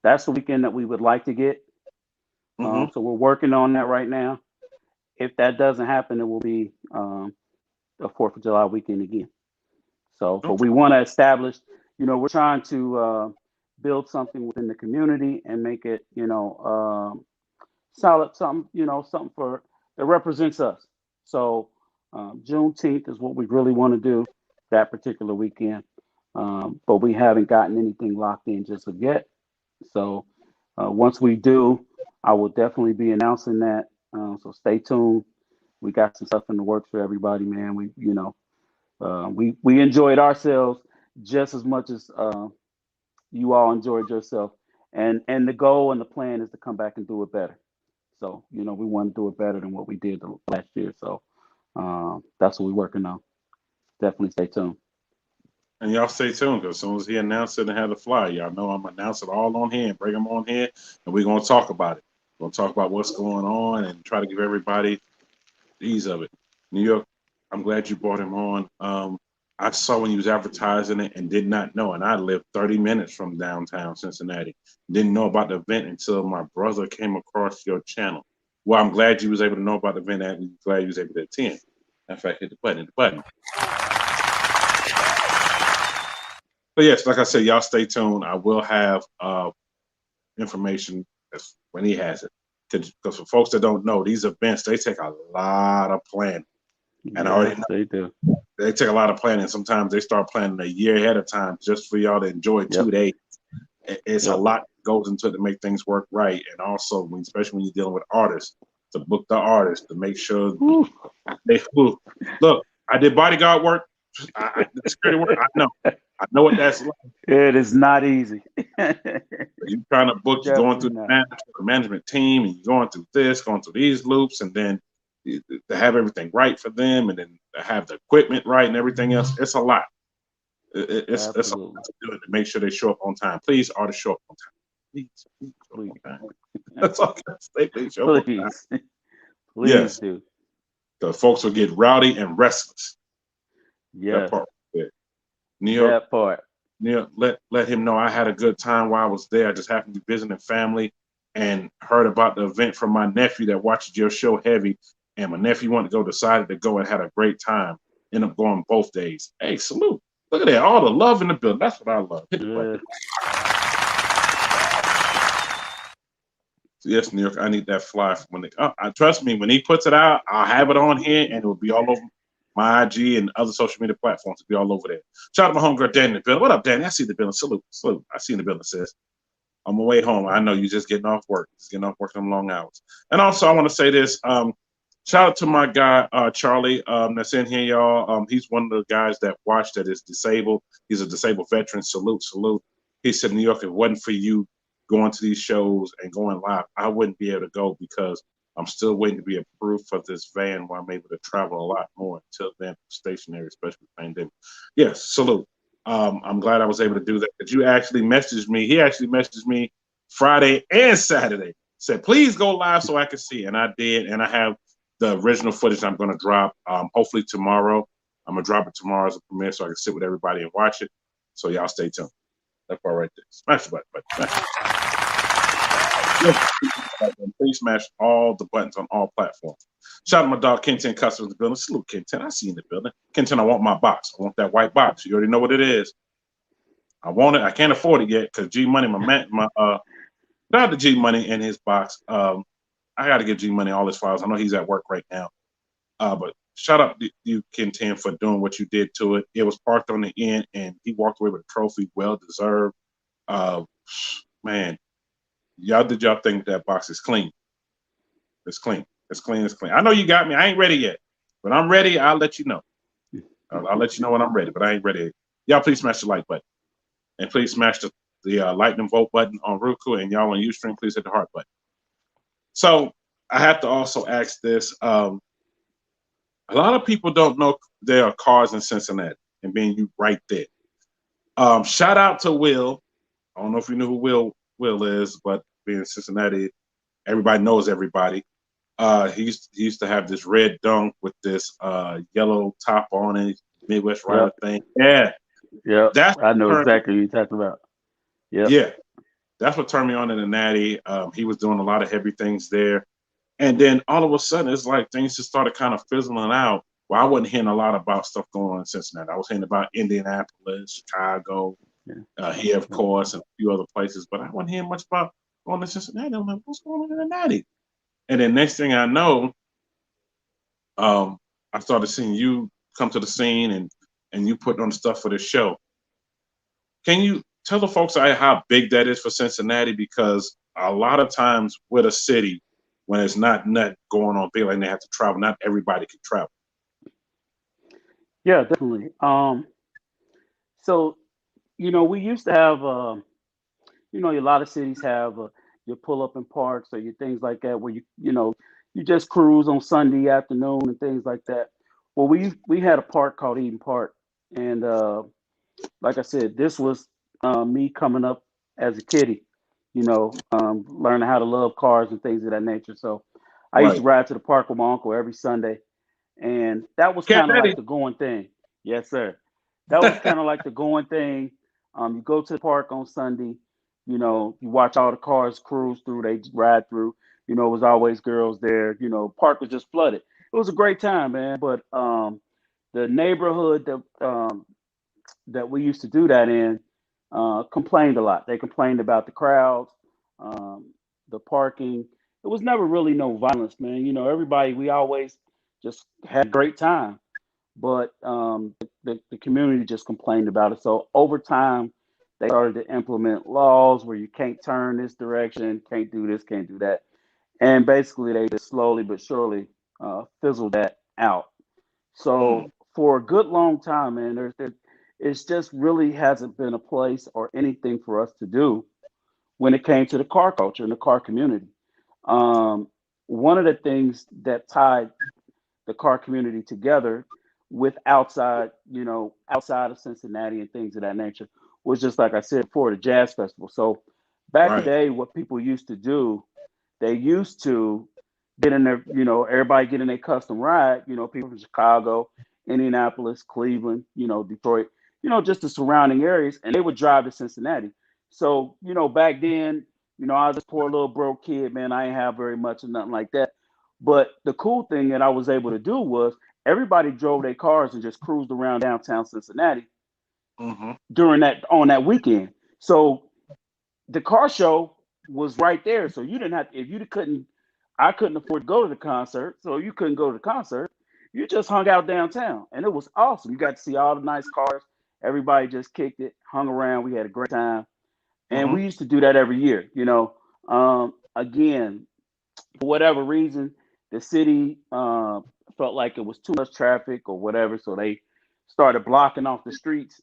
That's the weekend that we would like to get. So we're working on that right now. If that doesn't happen, it will be the 4th of July weekend again. So, but we want to establish, we're trying to build something within the community and make it, solid, something, something that represents us. So, Juneteenth is what we really want to do that particular weekend. But we haven't gotten anything locked in just of yet. So, once we do, I will definitely be announcing that. So stay tuned. We got some stuff in the works for everybody, man. We enjoyed ourselves just as much as you all enjoyed yourself. And the goal and the plan is to come back and do it better. So, we want to do it better than what we did last year. So that's what we're working on. Definitely stay tuned. And y'all stay tuned, because as soon as he announced it and had the flyer, y'all know I'm announcing it all on here and bring them on here, and we're going to talk about it. We're going to talk about what's going on and try to give everybody ease of it. New York, I'm glad you brought him on. I saw when you was advertising it and did not know, and I lived 30 minutes from downtown Cincinnati. Didn't know about the event until my brother came across your channel. Well, I'm glad you was able to know about the event, and I'm glad you was able to attend. In fact, hit the button. But yes, like I said, y'all stay tuned. I will have information when he has it. Because for folks that don't know, these events, they take a lot of planning. And I already know they do. They take a lot of planning. Sometimes they start planning a year ahead of time just for y'all to enjoy 2 days. It's a lot that goes into it to make things work right. And also, especially when you're dealing with artists, to book the artists, to make sure they look. I did bodyguard work. I did security work. I know what that's like. It is not easy. You're trying to book, you're going through the management team, and you're going through these loops, and then to have everything right for them, and then to have the equipment right and everything else. It's a lot. It's a lot to do it to make sure they show up on time. Please, artists, show up on time. Please show up on time. That's all I can say. Please show up on time. Please do. Because folks will get rowdy and restless. Yes. That part. New York, that part. New York, let him know I had a good time while I was there. I just happened to be visiting family and heard about the event from my nephew that watches your show heavy. And my nephew wanted to go, decided to go, and had a great time. Ended up going both days. Hey, salute. Look at that. All the love in the building. That's what I love. Hit the button. Yes, New York, I need that fly. Trust me, when he puts it out, I'll have it on here, and it will be all over my IG and other social media platforms. It'll be all over there. Shout out to my homegirl, Danny in the building. What up, Danny? I see the building. Salute. I see in the building, sis. On my way home, I know you're just getting off work. Just getting off work them long hours. And also, I want to say this. Shout out to my guy, Charlie, that's in here, y'all. He's one of the guys that watched that is disabled. He's a disabled veteran. Salute. He said, New York, if it wasn't for you going to these shows and going live, I wouldn't be able to go because I'm still waiting to be approved for this van where I'm able to travel a lot more. Until then, stationary, especially with the pandemic. Yes, salute. I'm glad I was able to do that. But you actually messaged me. He actually messaged me Friday and Saturday. Said, please go live so I can see. And I did. And I have the original footage I'm going to drop hopefully tomorrow. I'm going to drop it tomorrow as a premiere so I can sit with everybody and watch it. So y'all stay tuned. That part right there. Smash the button. Smash it. Please smash all the buttons on all platforms. Shout out to my dog Ken 10 Customers in the building. Salute Ken 10. I see you in the building. Ken 10, I want my box. I want that white box. You already know what it is. I want it. I can't afford it yet because G Money, shout out to G Money in his box. I got to give G Money all his files. I know he's at work right now. But shout out to you, Ken 10, for doing what you did to it. It was parked on the end, and he walked away with a trophy, well deserved. Man, y'all did y'all think that box is clean? It's clean. It's clean. It's clean. I know you got me. I ain't ready yet. When I'm ready, I'll let you know. I'll let you know when I'm ready, but I ain't ready. Y'all please smash the like button. And please smash the lightning vote button on Roku, and y'all on Ustream, please hit the heart button. So I have to also ask this. A lot of people don't know there are cars in Cincinnati, and being you right there. Shout out to Will. I don't know if you know who Will is, but being in Cincinnati, everybody knows everybody. He used to have this red dunk with this yellow top on it, Midwest Rider thing. Yeah. I know exactly what you're talking about. Yeah. That's what turned me on in the Natty. He was doing a lot of heavy things there. And then all of a sudden, it's like things just started kind of fizzling out. Well, I wasn't hearing a lot about stuff going on in Cincinnati. I was hearing about Indianapolis, Chicago, here, of course, and a few other places, but I wasn't hearing much about going to Cincinnati. I'm like, what's going on in Cincinnati? And then next thing I know, I started seeing you come to the scene and you put on stuff for the show. Can you tell the folks how big that is for Cincinnati? Because a lot of times with a city, when it's not going on big, like they have to travel, not everybody can travel. Yeah, definitely. So, we used to have, a lot of cities have your pull up in parks or your things like that where you just cruise on Sunday afternoon and things like that. Well, we had a park called Eden Park, and like I said, this was me coming up as a kiddie, learning how to love cars and things of that nature. So I used to ride to the park with my uncle every Sunday, and that was kind of like the going thing. Yes, sir. That was kind of like the going thing. You go to the park on Sunday, you watch all the cars cruise through, they ride through. It was always girls there. Park was just flooded. It was a great time, man. But the neighborhood that we used to do that in complained a lot. They complained about the crowds, the parking. It was never really no violence, man. Everybody, we always just had a great time. But the community just complained about it. So over time, they started to implement laws where you can't turn this direction, can't do this, can't do that. And basically, they just slowly but surely fizzled that out. So for a good long time, man, it's just really hasn't been a place or anything for us to do when it came to the car culture and the car community. One of the things that tied the car community together with outside of Cincinnati and things of that nature was just like I said before, the jazz festival. So back in the day, what people used to do, they used to get in their, everybody get in their custom ride, people from Chicago, Indianapolis, Cleveland, Detroit, just the surrounding areas, and they would drive to Cincinnati. So, back then, I was a poor little broke kid, man. I ain't have very much or nothing like that. But the cool thing that I was able to do was everybody drove their cars and just cruised around downtown Cincinnati on that weekend. So the car show was right there. So you didn't have I couldn't afford to go to the concert. So you couldn't go to the concert. You just hung out downtown and it was awesome. You got to see all the nice cars. Everybody just kicked it, hung around. We had a great time. And we used to do that every year, again, for whatever reason, the city felt like it was too much traffic or whatever. So they started blocking off the streets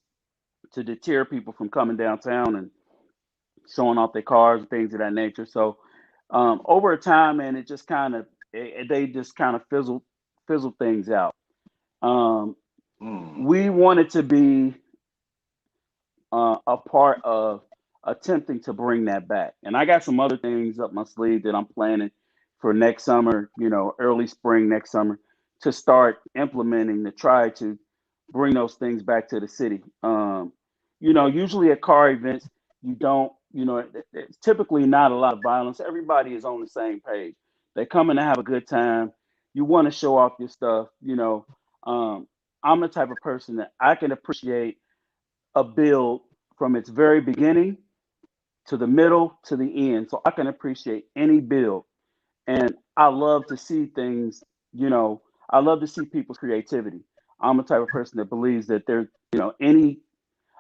to deter people from coming downtown and showing off their cars and things of that nature. So over time, man, it just kind of, they just kind of fizzled things out. We wanted to be a part of attempting to bring that back. And I got some other things up my sleeve that I'm planning for next summer, early spring next summer, to start implementing to try to bring those things back to the city. Usually at car events, you don't, it's typically not a lot of violence. Everybody is on the same page. They come in to have a good time. You want to show off your stuff. I'm the type of person that I can appreciate a build from its very beginning to the middle to the end. So I can appreciate any build. And I love to see things, I love to see people's creativity. I'm the type of person that believes that there's,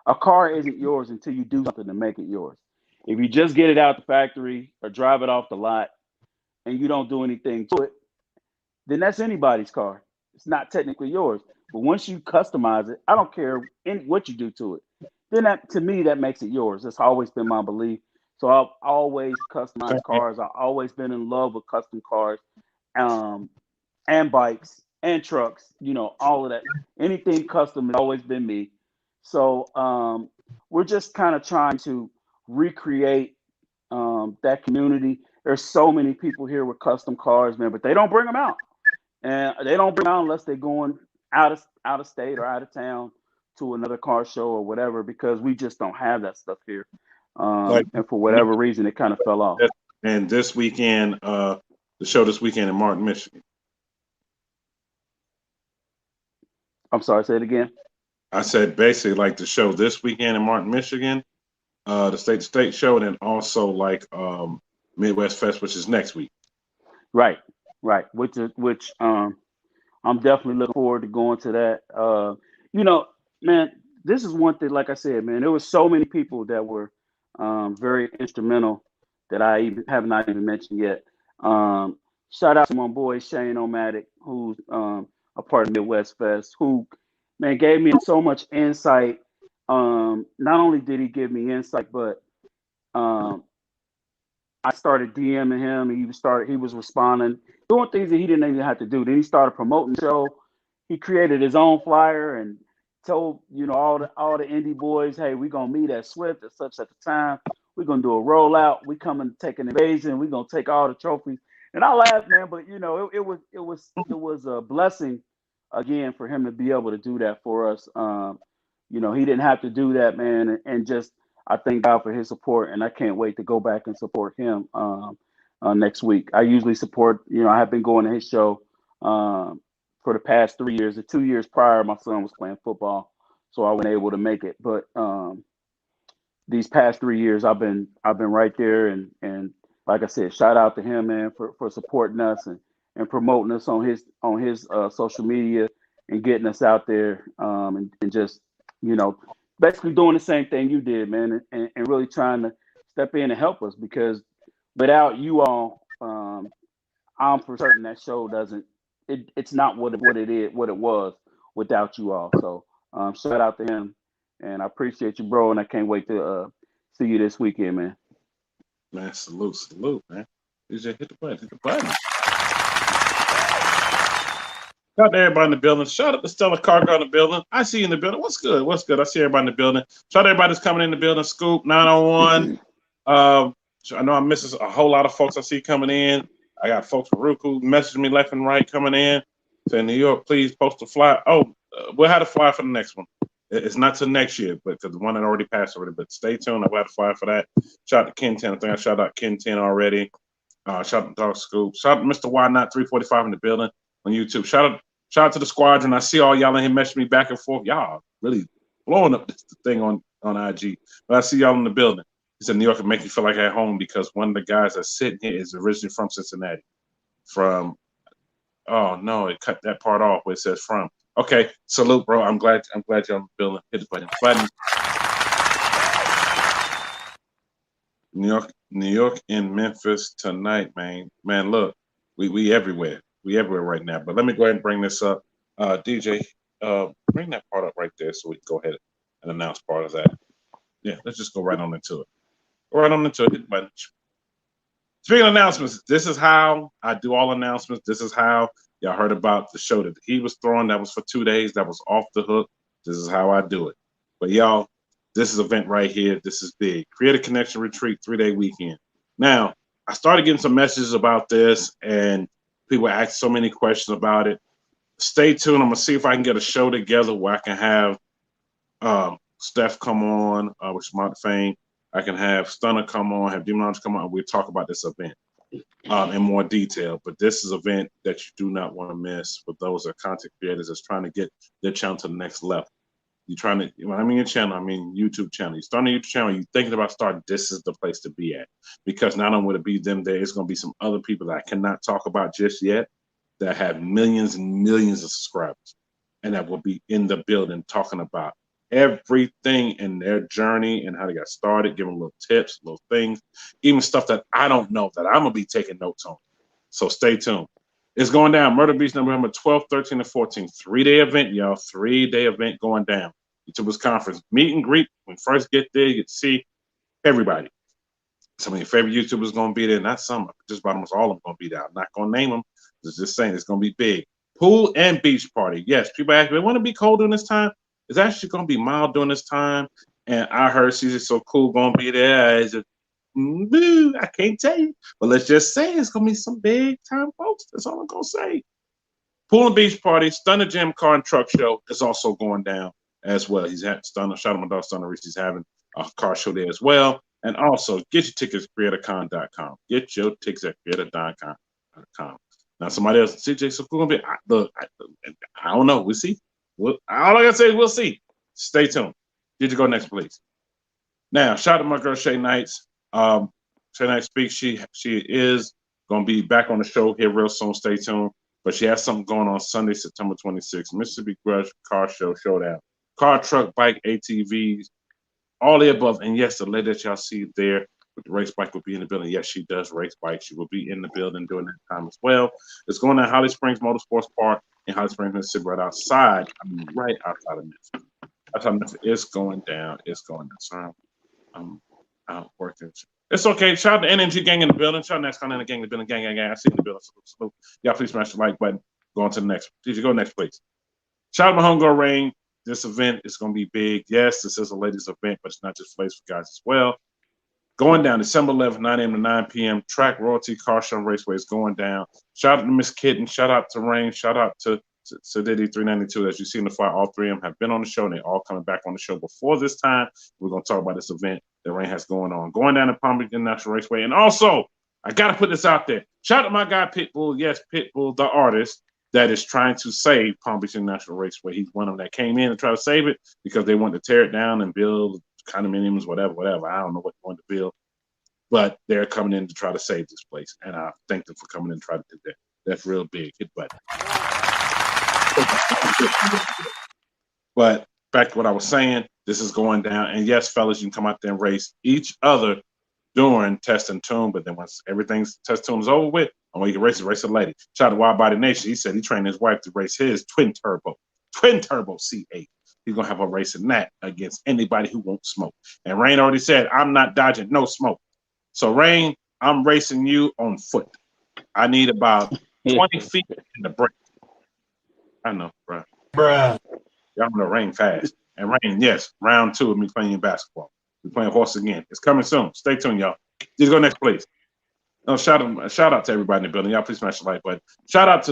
a car isn't yours until you do something to make it yours. If you just get it out the factory or drive it off the lot and you don't do anything to it, then that's anybody's car. It's not technically yours. But once you customize it, I don't care what you do to it. Then to me, that makes it yours. That's always been my belief. So I've always customized cars. I've always been in love with custom cars, and bikes and trucks. All of that. Anything custom has always been me. So we're just kind of trying to recreate that community. There's so many people here with custom cars, man, but they don't bring them out, and they don't bring them out unless they're going out of state or out of town to another car show or whatever, because we just don't have that stuff here. And for whatever reason, it kind of fell off. And this weekend, the show this weekend in Martin, Michigan. I'm sorry, say it again. I said basically like the show this weekend in Martin, Michigan, the state to state show, and then also like Midwest Fest, which is next week. Right. Which I'm definitely looking forward to going to that. You know, man, this is one thing. Like I said, man, there were so many people that were very instrumental that I even have not even mentioned yet. Shout out to my boy Shane O'Matic, who's a part of Midwest Fest, who man gave me so much insight. Not only did he give me insight, but um, I started DMing him. He was responding, doing things that he didn't even have to do. Then he started promoting the show. He created his own flyer and told all the indie boys, hey, we're gonna meet at Swift at such at the time. We're gonna do a rollout. We come and take an invasion. We're gonna take all the trophies. And I laughed, man, but it was a blessing again for him to be able to do that for us. He didn't have to do that, man, and just I thank God for his support, and I can't wait to go back and support him next week. I usually support, I have been going to his show for the past 3 years. The 2 years prior, my son was playing football, so I wasn't able to make it. But these past 3 years, I've been right there, and like I said, shout out to him, man, for supporting us and promoting us on his social media and getting us out there and just basically doing the same thing you did, man, and really trying to step in and help us, because without you all, I'm for certain that show it's not what it was without you all. So shout out to him, and I appreciate you, bro, and I can't wait to see you this weekend, man. Man, salute, man. DJ, hit the button. Shout out to everybody in the building. Shout out to Stella Cargo in the building. I see you in the building. What's good? I see everybody in the building. Shout out to everybody that's coming in the building. Scoop 901. I know I'm missing a whole lot of folks I see coming in. I got folks from Roku messaging me left and right coming in. Saying, New York, please post a flyer. We'll have a flyer for the next one. It's not till next year, but because the one that already passed already. But stay tuned. I will have a flyer for that. Shout out to Ken 10. I think I shout out Ken 10 already. Shout out to Dog Scoop. Shout out to Mr. Why Not 345 in the building on YouTube. Shout out to the squadron. I see all y'all in here messaging me back and forth. Y'all really blowing up this thing on IG. But I see y'all in the building. He said New York can make you feel like at home because one of the guys that's sitting here is originally from Cincinnati. Oh no, it cut that part off where it says from. Okay, salute, bro. I'm glad you're in the building. Hit the button. New York in Memphis tonight, man. Man, look, we everywhere. We everywhere right now. But let me go ahead and bring this up. DJ, bring that part up right there so we can go ahead and announce part of that. Yeah, let's just go right on into it. Hit the button. Speaking of announcements, this is how I do all announcements. This is how y'all heard about the show that he was throwing. That was for 2 days. That was off the hook. This is how I do it. But y'all, this is an event right here. This is big. Create a Connection Retreat 3-day weekend. Now, I started getting some messages about this, and people asked so many questions about it. Stay tuned. I'm going to see if I can get a show together where I can have Steph come on, which is my fame. I can have Stunner come on, have Demonology come on, and we'll talk about this event in more detail. But this is an event that you do not want to miss for those that are content creators that's trying to get their channel to the next level. You're trying to, when I mean your channel, I mean YouTube channel. You're starting a YouTube channel, you're thinking about starting, this is the place to be at. Because not only will it be them there, it's going to be some other people that I cannot talk about just yet that have millions and millions of subscribers and that will be in the building talking about everything in their journey and how they got started, giving little tips, little things, even stuff that I don't know that I'm going to be taking notes on. So stay tuned. It's going down. Murder Beach, November 12th, 13th, and 14th. 3-day event, y'all. 3-day event going down. YouTubers Conference. Meet and greet. When you first get there, you get to see everybody. Some of your favorite YouTubers going to be there. Not some. Just about almost all of them going to be there. I'm not going to name them. Just saying it's going to be big. Pool and beach party. Yes, people ask me, want to be cold during this time? It's actually going to be mild during this time. And I heard Caesar So Cool going to be there. I can't tell you. But let's just say it's going to be some big time folks. That's all I'm going to say. Pool and beach party, Stunner Gym Car and Truck Show is also going down as well. He's had Stunner, shout out my dog Stunner Reese. He's having a car show there as well. And also, get your tickets at creatorcon.com. Get your tickets at creator.com. Now, somebody else, CJ So Cool going to be, look, I don't know. We'll see. all I gotta say is we'll see. Stay tuned. Did you go next, please? Now, shout out to my girl Shay Knights. Shay Knights speaks. She is gonna be back on the show here real soon. Stay tuned. But she has something going on Sunday, September 26th. Mississippi Grudge Car Show Showdown. Car, truck, bike, ATVs, all the above. And yes, the lady that y'all see there with the race bike will be in the building. Yes, she does race bikes. She will be in the building during that time as well. It's going to Holly Springs Motorsports Park in Holly Springs, Mississippi, right outside. I mean, right outside of Memphis. Outside of Memphis. It's going down. It's going down. Sorry, I'm out working. It's okay. Shout out to NNG gang in the building. Shout out to next kind of gang in the building. Gang. I see you in the building. Salute. Y'all please smash the like button. Go on to the next. Did you go next, please? Shout out to my homegirl Rain. This event is going to be big. Yes, this is a ladies' event, but it's not just for ladies, for guys as well. Going down December 11th, 9 a.m. to 9 p.m. Track Royalty Car Show Raceway is going down. Shout out to Miss Kitten. Shout out to Rain. Shout out to Sadiddy 392. As you see in the fire, all three of them have been on the show, and they're all coming back on the show before this time. We're going to talk about this event that Rain has going on. Going down to Palm Beach International Raceway. And also, I got to put this out there. Shout out to my guy Pitbull. Yes, Pitbull, the artist that is trying to save Palm Beach International Raceway. He's one of them that came in to try to save it because they wanted to tear it down and build condominiums, whatever. I don't know what they wanted to build. But they're coming in to try to save this place. And I thank them for coming in and trying to do that. That's real big. Hit button. But back to what I was saying, this is going down. And yes, fellas, you can come out there and race each other during test and tune. But then once everything's test tune is over with, I want you to race a lady. Shout out to Wild Body Nation. He said he trained his wife to race his twin turbo C8. He's going to have her racing that against anybody who won't smoke. And Rain already said, I'm not dodging no smoke. So, Rain, I'm racing you on foot. I need about 20 feet in the break. I know, bro. Y'all know Rain fast. And Rain, yes, round 2 of me playing basketball. We're playing horse again. It's coming soon. Stay tuned, y'all. Just go next, please. No, shout out to everybody in the building. Y'all please smash the like button. Shout out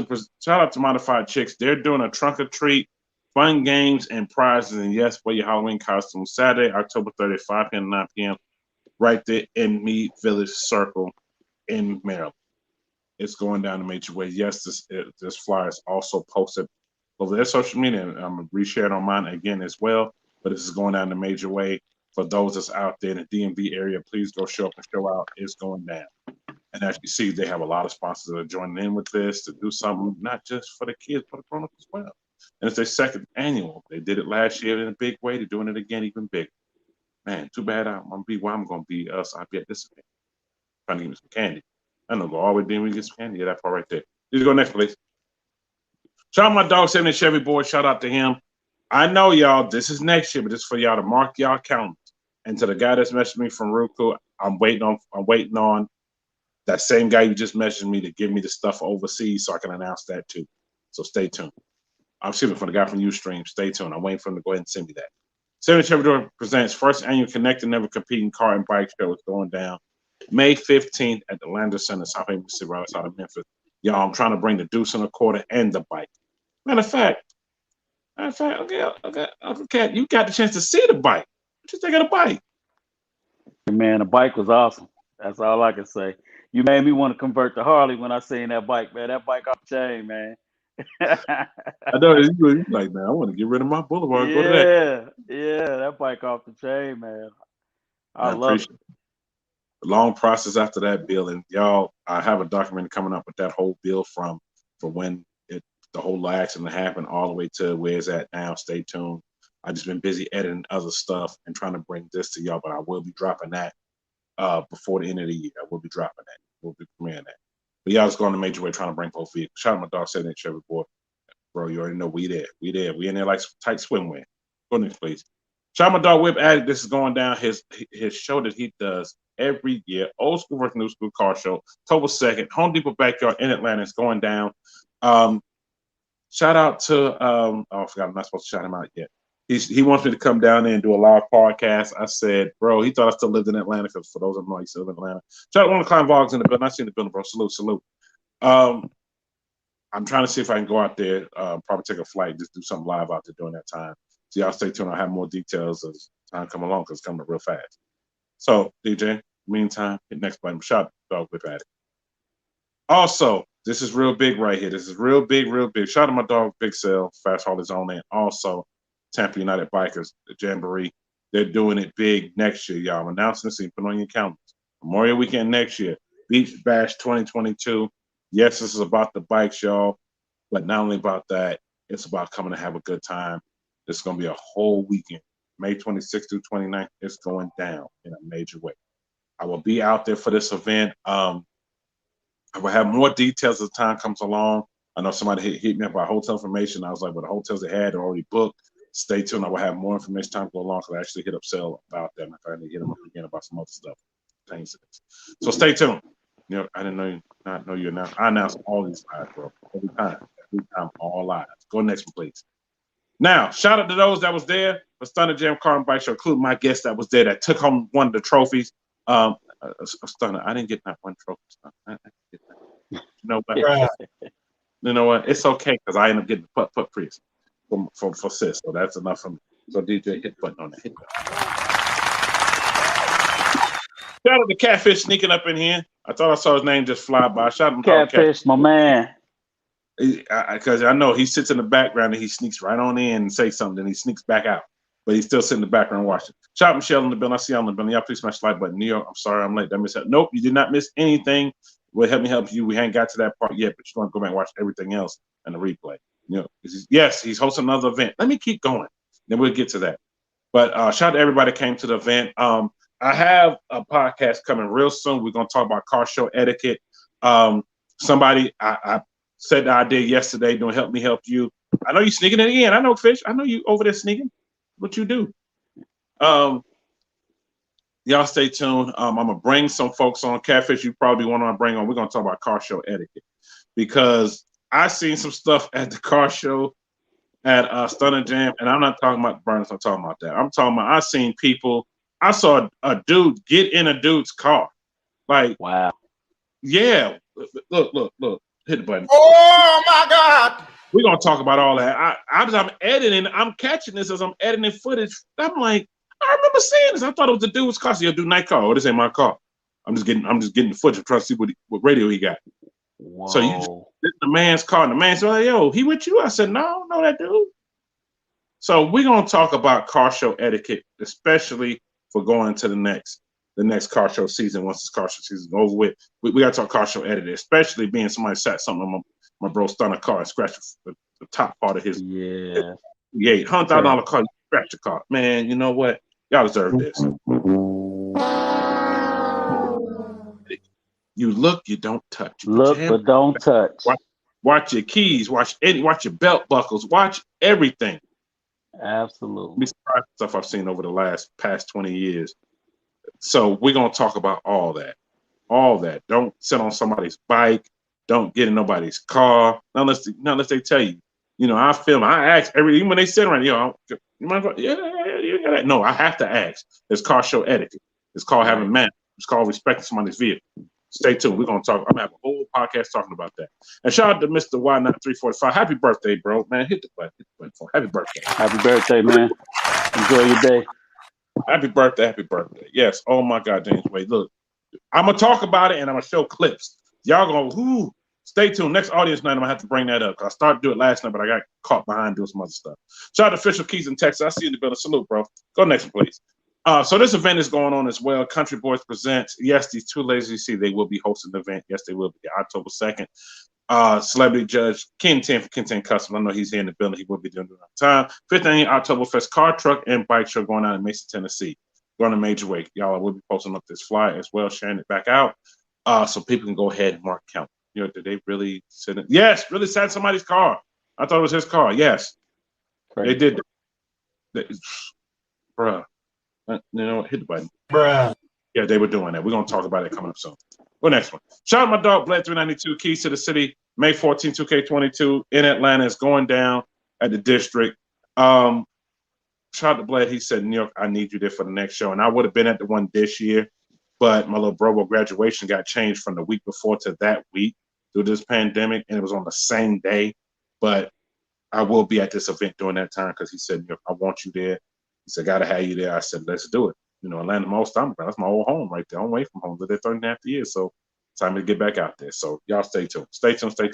to Modified Chicks. They're doing a trunk or treat, fun games and prizes, and yes, wear your Halloween costume Saturday, October 30th, 5 p.m. to 9 p.m. right there in Mead Village Circle in Maryland. It's going down the major way. Yes, this flyer is also posted over their social media, and I'm going to reshare it on mine again as well. But this is going down the major way. For those that's out there in the DMV area, please go show up and show out. It's going down. And as you see, they have a lot of sponsors that are joining in with this to do something, not just for the kids, but the grown-ups as well. And it's their second annual. They did it last year in a big way. They're doing it again even bigger. Man, too bad I'm going to be where I'm going to be us. I'll be at this event. Trying to give me some candy. I know, go all the way down, we get some candy. Yeah, that part right there. Just go next, please. Shout out my dog, 70 Chevy boy. Shout out to him. I know, y'all, this is next year, but this is for y'all to mark y'all calendars. And to the guy that's messaged me from Roku, I'm waiting on that same guy you just messaged me to give me the stuff overseas so I can announce that too. So stay tuned. I'm shooting for the guy from Ustream. Stay tuned. I'm waiting for him to go ahead and send me that. 70 Chevy Door presents first annual Connect and Never Competing Car and Bike Show. Is going down May 15th at the Lander Center, South Mississippi, right outside of Memphis. Y'all, I'm trying to bring the deuce and a quarter and the bike. Matter of fact, okay, Unklcat, you got the chance to see the bike. What you think of the bike? Man, the bike was awesome. That's all I can say. You made me want to convert to Harley when I seen that bike, man. That bike off the chain, man. I know you're like, man, I want to get rid of my Boulevard. Go to that. Yeah, that bike off the chain, man. I love it. The long process after that bill, and y'all, I have a document coming up with that whole bill from when the whole accident happened all the way to where it's at now. Stay tuned. I've just been busy editing other stuff and trying to bring this to y'all, but I will be dropping that before the end of the year. I will be dropping that. We'll be premiering that. But y'all just going the major way trying to bring both vehicles. Shout out my dog, 70 Chevy boy. Bro, you already know we there. We in there like some tight swimwear. Go next, please. Shout out my dog, Whip Addict. This is going down his show that he does every year. Old school versus new school car show. October 2nd, Home Depot Backyard in Atlanta. It's going down. Shout out to I forgot, I'm not supposed to shout him out yet. He wants me to come down there and do a live podcast. I said, bro, he thought I still lived in Atlanta, because for those of them, he still live in Atlanta. Shout out to one of the Klein Vlogs in the building. I seen the building, bro. Salute. I'm trying to see if I can go out there, probably take a flight, just do something live out there during that time. So y'all stay tuned. I'll have more details as time come along, because it's coming real fast. So, DJ, meantime, hit next button. Shout out to Dog Whip Addict. Also, This is real big right here. This is real big, real big. Shout out to my dog, Big Cell, Fast Harley's on, and also Tampa United Bikers, the Jamboree. They're doing it big next year, y'all. I'm announcing this, so you put on your calendars. Memorial Weekend next year, Beach Bash 2022. Yes, this is about the bikes, y'all, but not only about that, it's about coming to have a good time. It's going to be a whole weekend, May 26th through 29th. It's going down in a major way. I will be out there for this event. I will have more details as time comes along. I know somebody hit me up about hotel information. I was like, well, the hotels they had are already booked. Stay tuned. I will have more information time go along because I actually hit up Sale about that. I'm trying to hit him up again about some other stuff. So stay tuned. You know, I didn't know you announced. I announced all these lives, bro. Every time, all lives. Go next one, please. Now, shout out to those that was there for Stunner Jam Car and Bike Show, including my guest that was there that took home one of the trophies. Stunner, I didn't get that one trophy. I didn't get that. You know what? You know what? It's okay because I end up getting the putt priest for sis. So that's enough for me. So DJ, hit the button on that. Hit the button. Shout out to Catfish sneaking up in here. I thought I saw his name just fly by. Shout out to Catfish, my man. Because I know he sits in the background and he sneaks right on in and say something, and he sneaks back out. But he's still sitting in the background watching. Shout out Michelle in the building. I see y'all in the building. Y'all please smash the like button. New York, I'm sorry I'm late. Did I miss that? Nope, you did not miss anything. Well, help me help you. We haven't got to that part yet, but you're going to go back and watch everything else in the replay. You know, yes, he's hosting another event. Let me keep going. Then we'll get to that. But shout out to everybody that came to the event. I have a podcast coming real soon. We're going to talk about car show etiquette. Somebody I said the idea yesterday, don't help me help you. I know you sneaking it again. I know, Fish. I know you over there sneaking. What you do. Y'all stay tuned. I'm going to bring some folks on. Catfish, you probably want to bring on. We're going to talk about car show etiquette because I seen some stuff at the car show at Stunner Jam, and I'm not talking about Burners. I'm talking about that. I'm talking about I seen people. I saw a dude get in a dude's car. Like, wow. Yeah. Look. Hit the button. Oh my God. We're going to talk about all that. I'm editing. I'm catching this as I'm editing footage. I'm like, I remember seeing this. I thought it was the dude's car. So, do night car. Oh, this ain't my car. I'm just getting the footage. I'm trying to see what radio he got. Whoa. So this the man's car. And the man said, like, yo, he with you? I said, no, that dude. So we're going to talk about car show etiquette, especially for going to the next car show season. Once this car show season is over with, we got to talk car show etiquette, especially being somebody sat something on my bro Stunner car and scratched the top part of his $100,000 car. You scratch the car, man. You know what? Y'all deserve this. You look, you don't touch. Look, but don't touch. Watch your keys. Watch your belt buckles. Watch everything. Absolutely. Be surprised stuff I've seen over the past 20 years. So we're gonna talk about all that. All that. Don't sit on somebody's bike. Don't get in nobody's car. Unless they tell you. You know, I ask even when they sit around, you mind going? Yeah, you got that. No, I have to ask. It's car show etiquette. It's called having manners. It's called respecting somebody's vehicle. Stay tuned. We're gonna talk. I'm gonna have a whole podcast talking about that. And shout out to Mr. Y9345. Happy birthday, bro. Man, hit the button. Happy birthday. Happy birthday, man. Enjoy your day. Happy birthday. Yes. Oh my God, James Wade. Look, I'm gonna talk about it and I'm gonna show clips. Y'all gonna stay tuned. Next audience night, I'm gonna have to bring that up. I started to do it last night, but I got caught behind doing some other stuff. Shout out to Official Keys in Texas. I see you in the building. Salute, bro. Go next, please. So this event is going on as well. Country Boys presents. Yes, these two ladies you see, they will be hosting the event. Yes, they will be October 2nd. Celebrity judge Ken 10 for Ken 10 Custom. I know he's here in the building. He will be doing it on time. 15th Oktoberfest Car, Truck, and Bike Show going on in Mason, Tennessee. Going a major way. Y'all will be posting up this flyer as well, sharing it back out. So people can go ahead and mark count. You know, did they really sit in? Yes, really sat in somebody's car. I thought it was his car. Yes. Right. They did. Bruh. You know, hit the button. Bruh. Yeah, they were doing that. We're going to talk about it coming up soon. Go next one. Shout out my dog, Bled 392, Keys to the City, May 14, 2K22 in Atlanta. It's going down at the district. Shout out to Bled. He said, New York, I need you there for the next show. And I would have been at the one this year, but my little bro graduation got changed from the week before to that week due to this pandemic, and it was on the same day. But I will be at this event during that time because he said, New York, I want you there. He said, gotta have you there. I said, let's do it. You know, Atlanta, that's my old home right there. I'm away from home. Lived there 30 and a half years. So Time to get back out there. So y'all stay tuned. Stay tuned. But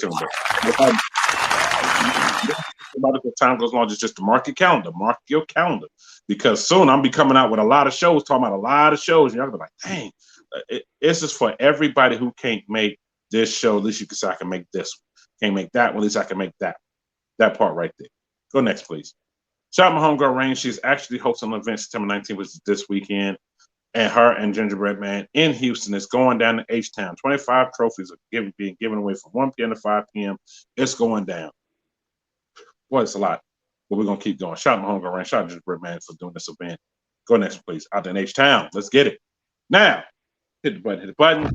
about the time goes along, just to mark your calendar. Mark your calendar. Because soon I'm be coming out with a lot of shows, talking about a lot of shows. And y'all be like, dang, this is for everybody who can't make this show. At least you can say I can make this one. Can't make that one. At least I can make that part right there. Go next, please. Shout out my homegirl Rain. She's actually hosting an event September 19th, which is this weekend. And her and Gingerbread Man in Houston is going down to H-Town. 25 trophies are being given away from 1 p.m. to 5 p.m. It's going down. Boy, it's a lot. But we're going to keep going. Shout out my homegirl Rain. Shout out Gingerbread Man for doing this event. Go next, please. Out there in H-Town. Let's get it. Now, hit the button. Hit the button.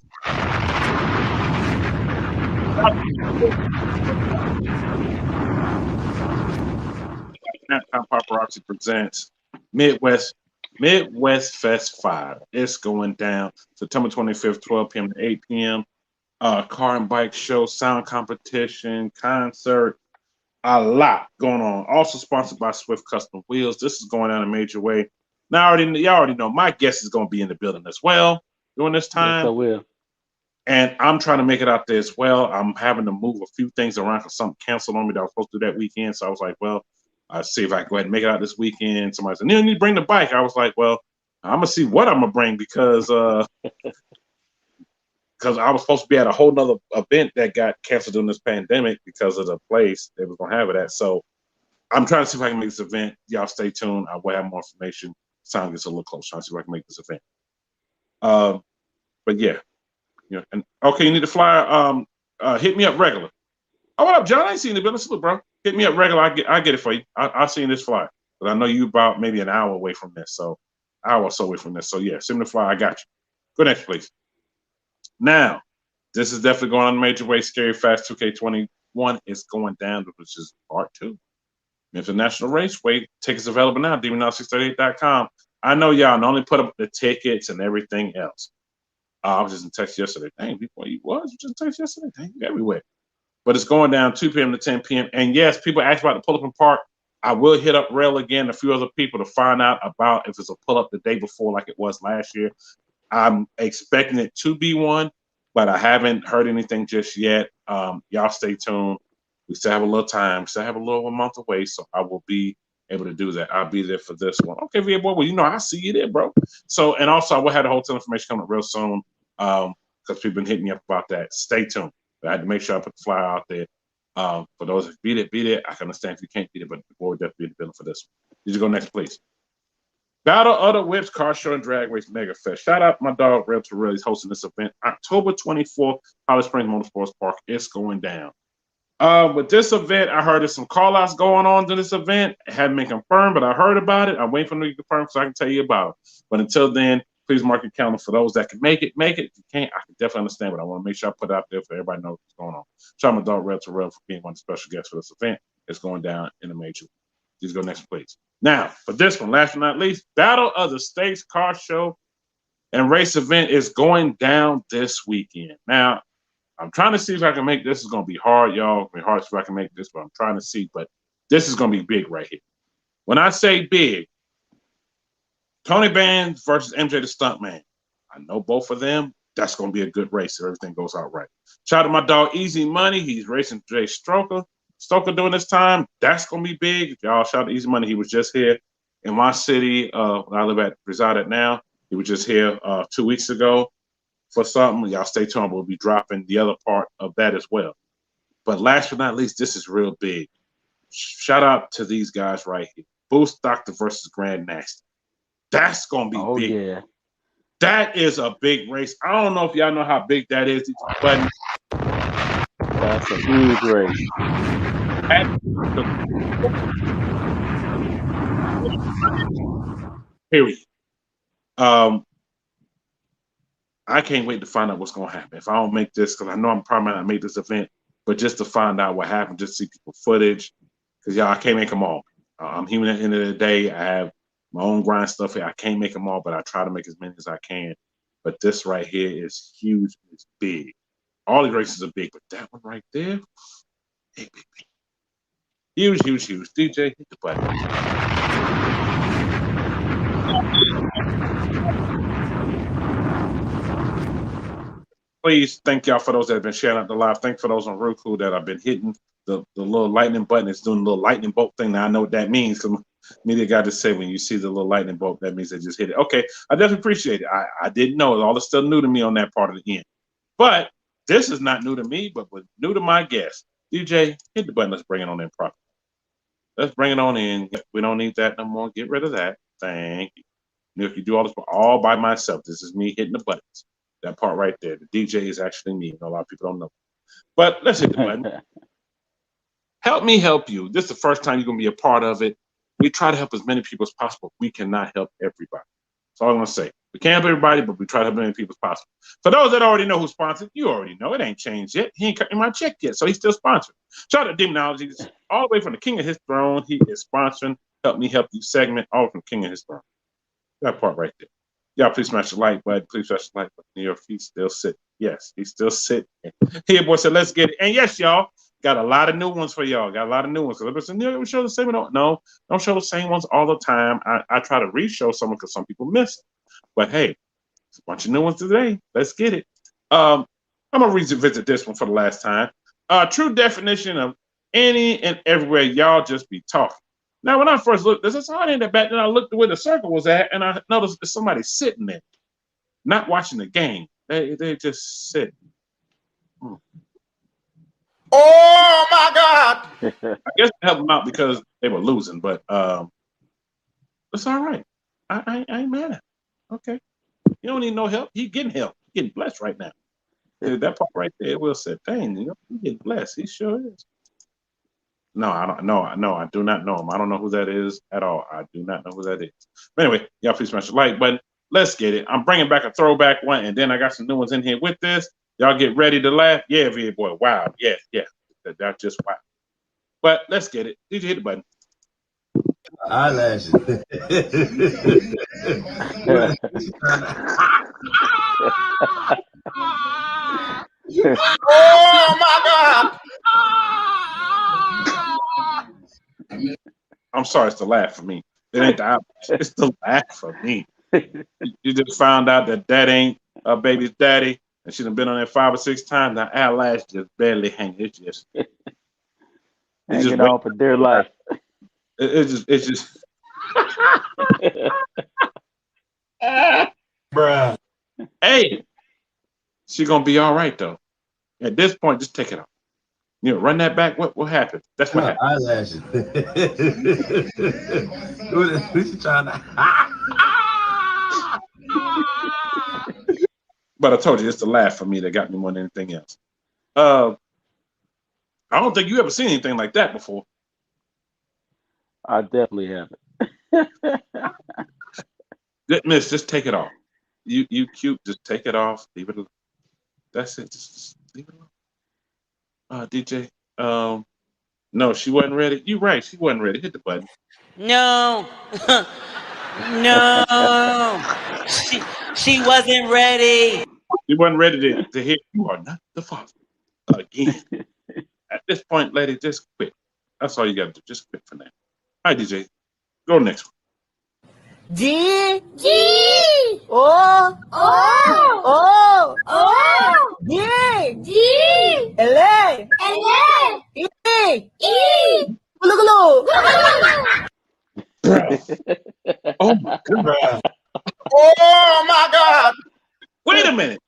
Time Paparazzi presents Midwest Fest 5. It's going down September 25th, 12 p.m. to 8 p.m. Car and bike show, sound competition, concert, a lot going on. Also sponsored by Swift Custom Wheels. This is going down a major way. Now, y'all already know my guest is going to be in the building as well during this time. Yes, I will. And I'm trying to make it out there as well. I'm having to move a few things around because something canceled on me that I was supposed to do that weekend. So I was like, well, I'll see if I can go ahead and make it out this weekend. Somebody said, you need to bring the bike. I was like, well, I'm going to see what I'm going to bring because I was supposed to be at a whole nother event that got canceled during this pandemic because of the place they were going to have it at. So I'm trying to see if I can make this event. Y'all stay tuned. I will have more information. Time gets a little closer. Trying to see if I can make this event. But yeah. And okay, you need a flyer. Hit me up regular. Oh, what up, John? I ain't seen the business. Look, bro. Hit me up regular. I get it for you. I'll see this flyer. But I know you about maybe an hour away from this. So hour or so away from this. So yeah, send me the flyer. I got you. Go next, please. Now, this is definitely going on a major way. Scary Fast 2K21 is going down, which is part 2. International Raceway. Tickets available now. DMN638.com. I know y'all only put up the tickets and everything else. I was just in text yesterday. Dang, before you was just in text yesterday. Dang, you everywhere. But it's going down 2 p.m. to 10 p.m. And yes, people ask about the pull-up and park. I will hit up Rail again, a few other people to find out about if it's a pull-up the day before like it was last year. I'm expecting it to be one, but I haven't heard anything just yet. Y'all stay tuned. We still have a little time. We still have a little over a month away, so I will be able to do that. I'll be there for this one. Okay, VA boy, well, I see you there, bro. So, and also I will have the hotel information coming up real soon because people been hitting me up about that. Stay tuned. I had to make sure I put the flyer out there. For those that be there. I can understand if you can't be there, but the board definitely be in the building for this one. You just go next, please. Battle of the Whips Car Show and Drag Race Mega Fest. Shout out my dog, Reb Terrell. He's hosting this event October 24th, Holly Springs Motorsports Park. It's going down. With this event, I heard there's some call-outs going on to this event. It hadn't been confirmed, but I heard about it. I'm waiting for them to be confirmed so I can tell you about it. But until then, please mark your calendar for those that can make it. Make it. If you can't, I can definitely understand, but I want to make sure I put it out there for everybody to know what's going on. Shout out my dog, Reb Terrell, for being one of the special guests for this event. It's going down in a major. Just go next, please. Now, for this one, last but not least, Battle of the States Car Show and Race event is going down this weekend. Now, I'm trying to see if I can make this. It's going to be hard, y'all. It's going to be hard if I can make this, but I'm trying to see. But this is going to be big right here. When I say big, Tony Bands versus MJ the Stuntman. I know both of them. That's going to be a good race if everything goes out right. Shout out to my dog, Easy Money. He's racing Jay Stoker during this time. That's going to be big. Y'all, shout out to Easy Money. He was just here in my city where I reside at now. He was just here 2 weeks ago for something. Y'all stay tuned. We'll be dropping the other part of that as well. But last but not least, this is real big. Shout out to these guys right here. Boost Doctor versus Grand Nasty. That's going to be big. Yeah. That is a big race. I don't know if y'all know how big that is, but that's a huge race. Period. I can't wait to find out what's going to happen. If I don't make this, because I know I'm probably not make this event, but just to find out what happened, just see people footage, because y'all, I can't make them all. I'm human at the end of the day. I have my own grind stuff here. I can't make them all, but I try to make as many as I can. But this right here is huge. It's big. All the races are big, but that one right there, big. Huge. DJ, hit the button. Please, thank y'all for those that have been sharing out the live. Thank for those on Roku that have been hitting the little lightning button. It's doing the little lightning bolt thing. Now I know what that means because media guy just said when you see the little lightning bolt, that means they just hit it. Okay, I definitely appreciate it. I didn't know. All is still new to me on that part of the end. But this is not new to me, but was new to my guest. DJ, hit the button. Let's bring it on in properly. Let's bring it on in. We don't need that no more. Get rid of that. Thank you. If you do all this all by myself, this is me hitting the buttons. That part right there. The DJ is actually me. A lot of people don't know. But let's hit the button. Help me help you. This is the first time you're going to be a part of it. We try to help as many people as possible. We cannot help everybody. That's all I'm going to say. We can't help everybody, but we try to help as many people as possible. For those that already know who's sponsored, you already know. It ain't changed yet. He ain't cutting my check yet, so he's still sponsored. Shout out to Demonology. All the way from the King of His Throne. He is sponsoring Help Me Help You segment, all from King of His Throne. That part right there. Y'all, please smash the like button. Please smash the like button. New York, he's still sitting. Yes, he's still sitting. Here, boy said, let's get it. And yes, y'all, got a lot of new ones for y'all. Got a lot of new ones. Because we show the same one. No, don't show the same ones all the time. I try to re-show some because some people miss it. But hey, there's a bunch of new ones today. Let's get it. I'm going to revisit this one for the last time. True definition of any and everywhere y'all just be talking. Now, when I first looked, there's a sign in the back, then I looked at where the circle was at, and I noticed there's somebody sitting there, not watching the game. They just sit. Oh my God! I guess to help them out because they were losing, but it's all right. I ain't mad at him. Okay. You don't need no help. He getting help. He getting blessed right now. That part right there, Will said, dang, he getting blessed. He sure is. No, I don't know. No, I do not know him. I don't know who that is at all. I do not know who that is. But anyway, y'all please smash the like button. Let's get it. I'm bringing back a throwback one, and then I got some new ones in here with this. Y'all get ready to laugh. Yeah, VA boy. Wow. Yeah. That's just wow. But let's get it. Did you hit the button? Eyelashes. Oh my God! I'm sorry, it's the laugh for me. It ain't the eyelash. It's the laugh for me. You just found out that ain't a baby's daddy, and she done been on there 5 or 6 times. Now eyelash just barely hanging. It's just hanging on for dear life. It's just. Bruh. Hey, she gonna be all right though. At this point, just take it off. You know, run that back. What happened? That's what happened. Eyelashes. Who's she trying to? But I told you, it's the laugh for me that got me more than anything else. I don't think you ever seen anything like that before. I definitely haven't. Good miss, just take it off. You cute, just take it off. Leave it alone. That's it. Just leave it alone. DJ. No, she wasn't ready. You right, she wasn't ready. Hit the button. No. No. She wasn't ready. She wasn't ready to hear you are not the father again. At this point, lady, just quit. That's all you gotta do. Just quit for now. All right, DJ. Go next one. G O G L E Gulu. Oh my God. Oh my God! Wait a minute.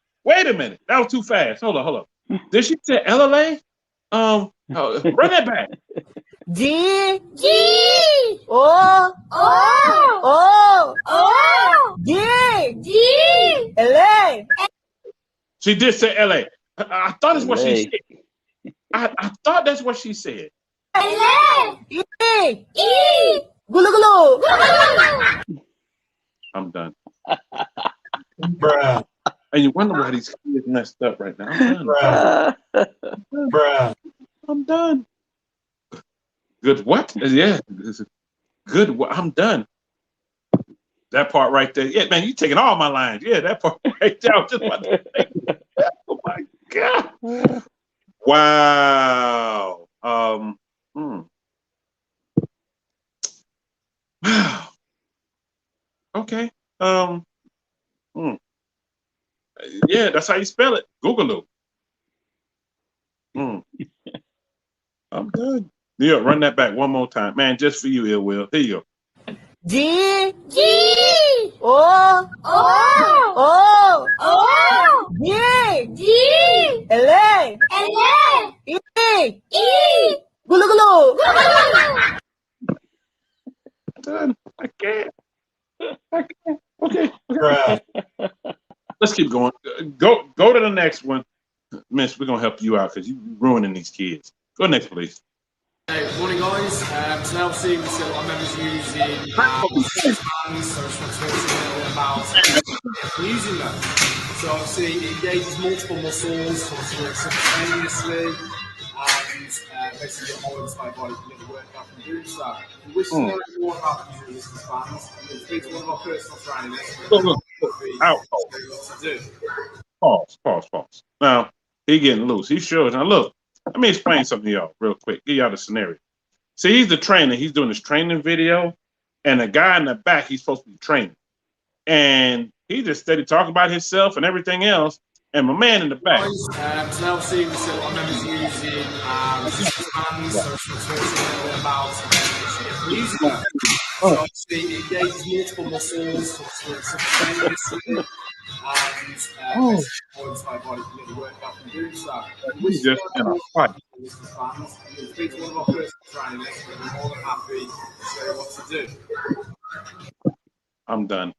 That was too fast. Hold on. Did she say LLA? Run that back. G O G L E. She did say LA. I thought that's what she said. I thought that's what she said. Gulu. I'm done. Bruh. And you wonder why these kids messed up right now. I'm done. Bruh. I'm done. Good what? Yeah. Good. I'm done. That part right there. Yeah, man, you taking all my lines. Yeah, that part right there. I was just about to say. Oh my God. Wow. Wow. Okay. Yeah, that's how you spell it. Googaloo. I'm done. Yeah, run that back one more time, man. Just for you, Ill Will. Here you go. G G O O O G G L L E E Gulu gulu. Done. I can't. Okay. Bruh. Let's keep going. Go to the next one. Miss, we're going to help you out because you're ruining these kids. Go next, please. Hey, morning guys. So obviously we see a lot of members using bands, so I just want to talk to you a little bit about using them. So obviously it engages multiple muscles, obviously works simultaneously, and basically your whole entire body can get the workout from doing so. If you wish to know more about using resistance bands, you can speak to one of our personal trainers. Look. Out. What to do. Pause. Now, he getting loose. He sure. Now, look, let me explain something to y'all real quick. Give y'all the scenario. See, he's the trainer. He's doing his training video, and the guy in the back, he's supposed to be training. And he just steady talking about himself and everything else. And my man in the back. So obviously we see a lot of members using resistance bands, so I just want to talk to you a little bit about using them. So obviously it engages multiple muscles, so works simultaneously, and basically your whole entire body can get the workout from doing so. He's just in a fight. Resistance bands, you can speak to one of our personal trainers, and we're more than happy to show you what to do. I'm done.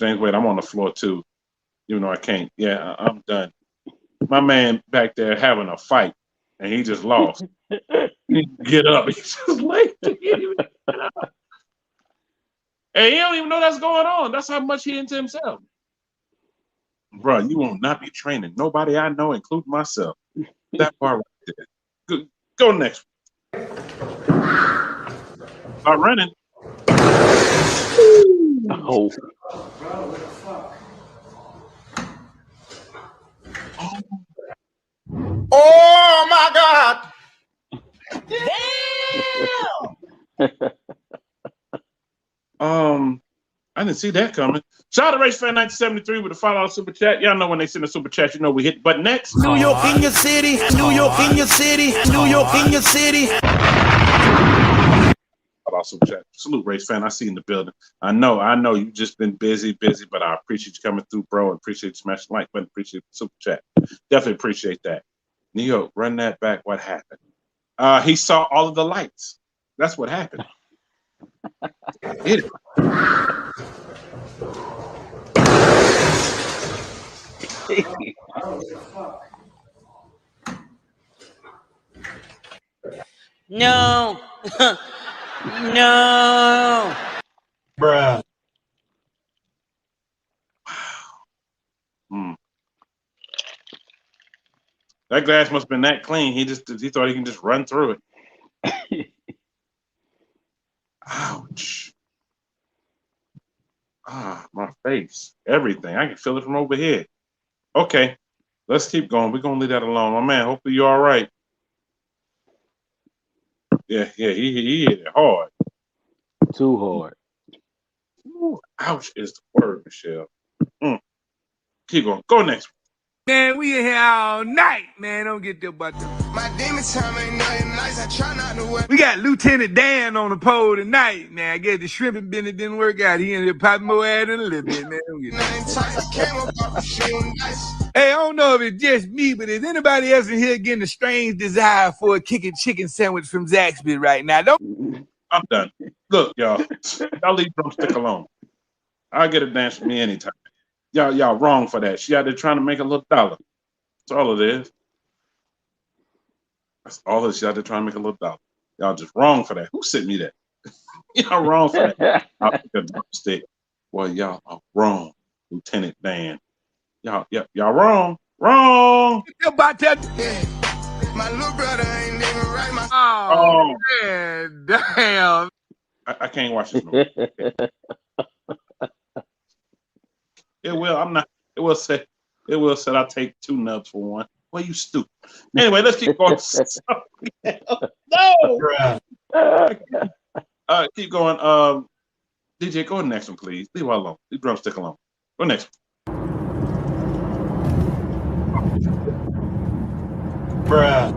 James Wade, I'm on the floor too. Even though I can't. Yeah, I'm done. My man back there having a fight, and he just lost. He get up. He's just late to get him. And he don't even know that's going on. That's how much he into himself. Bro, you will not be training nobody I know, including myself. That part right there. Go next. Start running. Oh. Oh my God! I didn't see that coming. Shout out to Race Fan 1973 with a $5 super chat. Y'all know when they send a super chat, you know we hit the button next. New York in your city, New York in your city, New York in your city. Super chat. Salute, Race Fan. I see you in the building. I know you've just been busy, but I appreciate you coming through, bro. I appreciate you smashing the like button. Appreciate the super chat. Definitely appreciate that. New York, run that back. What happened? He saw all of the lights. That's what happened. Hit it. No. No. Bruh. That glass must have been that clean. He thought he can just run through it. Ouch. My face. Everything. I can feel it from over here. Okay. Let's keep going. We're gonna leave that alone. My man, hopefully you're all right. Yeah, he hit it hard. Too hard. Ooh, ouch is the word, Michelle. Keep going. Go next. Man, we in here all night, man. Don't get there about them. My demon time ain't nothing nice. I try not to work. We got Lieutenant Dan on the pole tonight, man. I guess the shrimp and Bennett didn't work out. He ended up popping more ad in a little bit, man. Hey, I don't know if it's just me, but is anybody else in here getting a strange desire for a kicking chicken sandwich from Zaxby's right now? I'm done. Look, y'all. Y'all leave Drumstick alone. I'll get a dance from me anytime. Y'all wrong for that. She out there trying to make a little dollar. That's all it is. That's all it is. She out there trying to make a little dollar. Y'all just wrong for that. Who sent me that? Y'all wrong for that. I'll pick a drumstick. Well, y'all are wrong, Lieutenant Dan. Y'all wrong. Wrong. About that. My little brother ain't even right. Oh, man. Damn. I can't watch this movie. It will say I'll take 2 nubs for 1. Well, you stupid. Anyway, let's keep going. No. Keep going. DJ, go next one, please. Leave her alone. Leave Drumstick alone. Go next one. Bruh.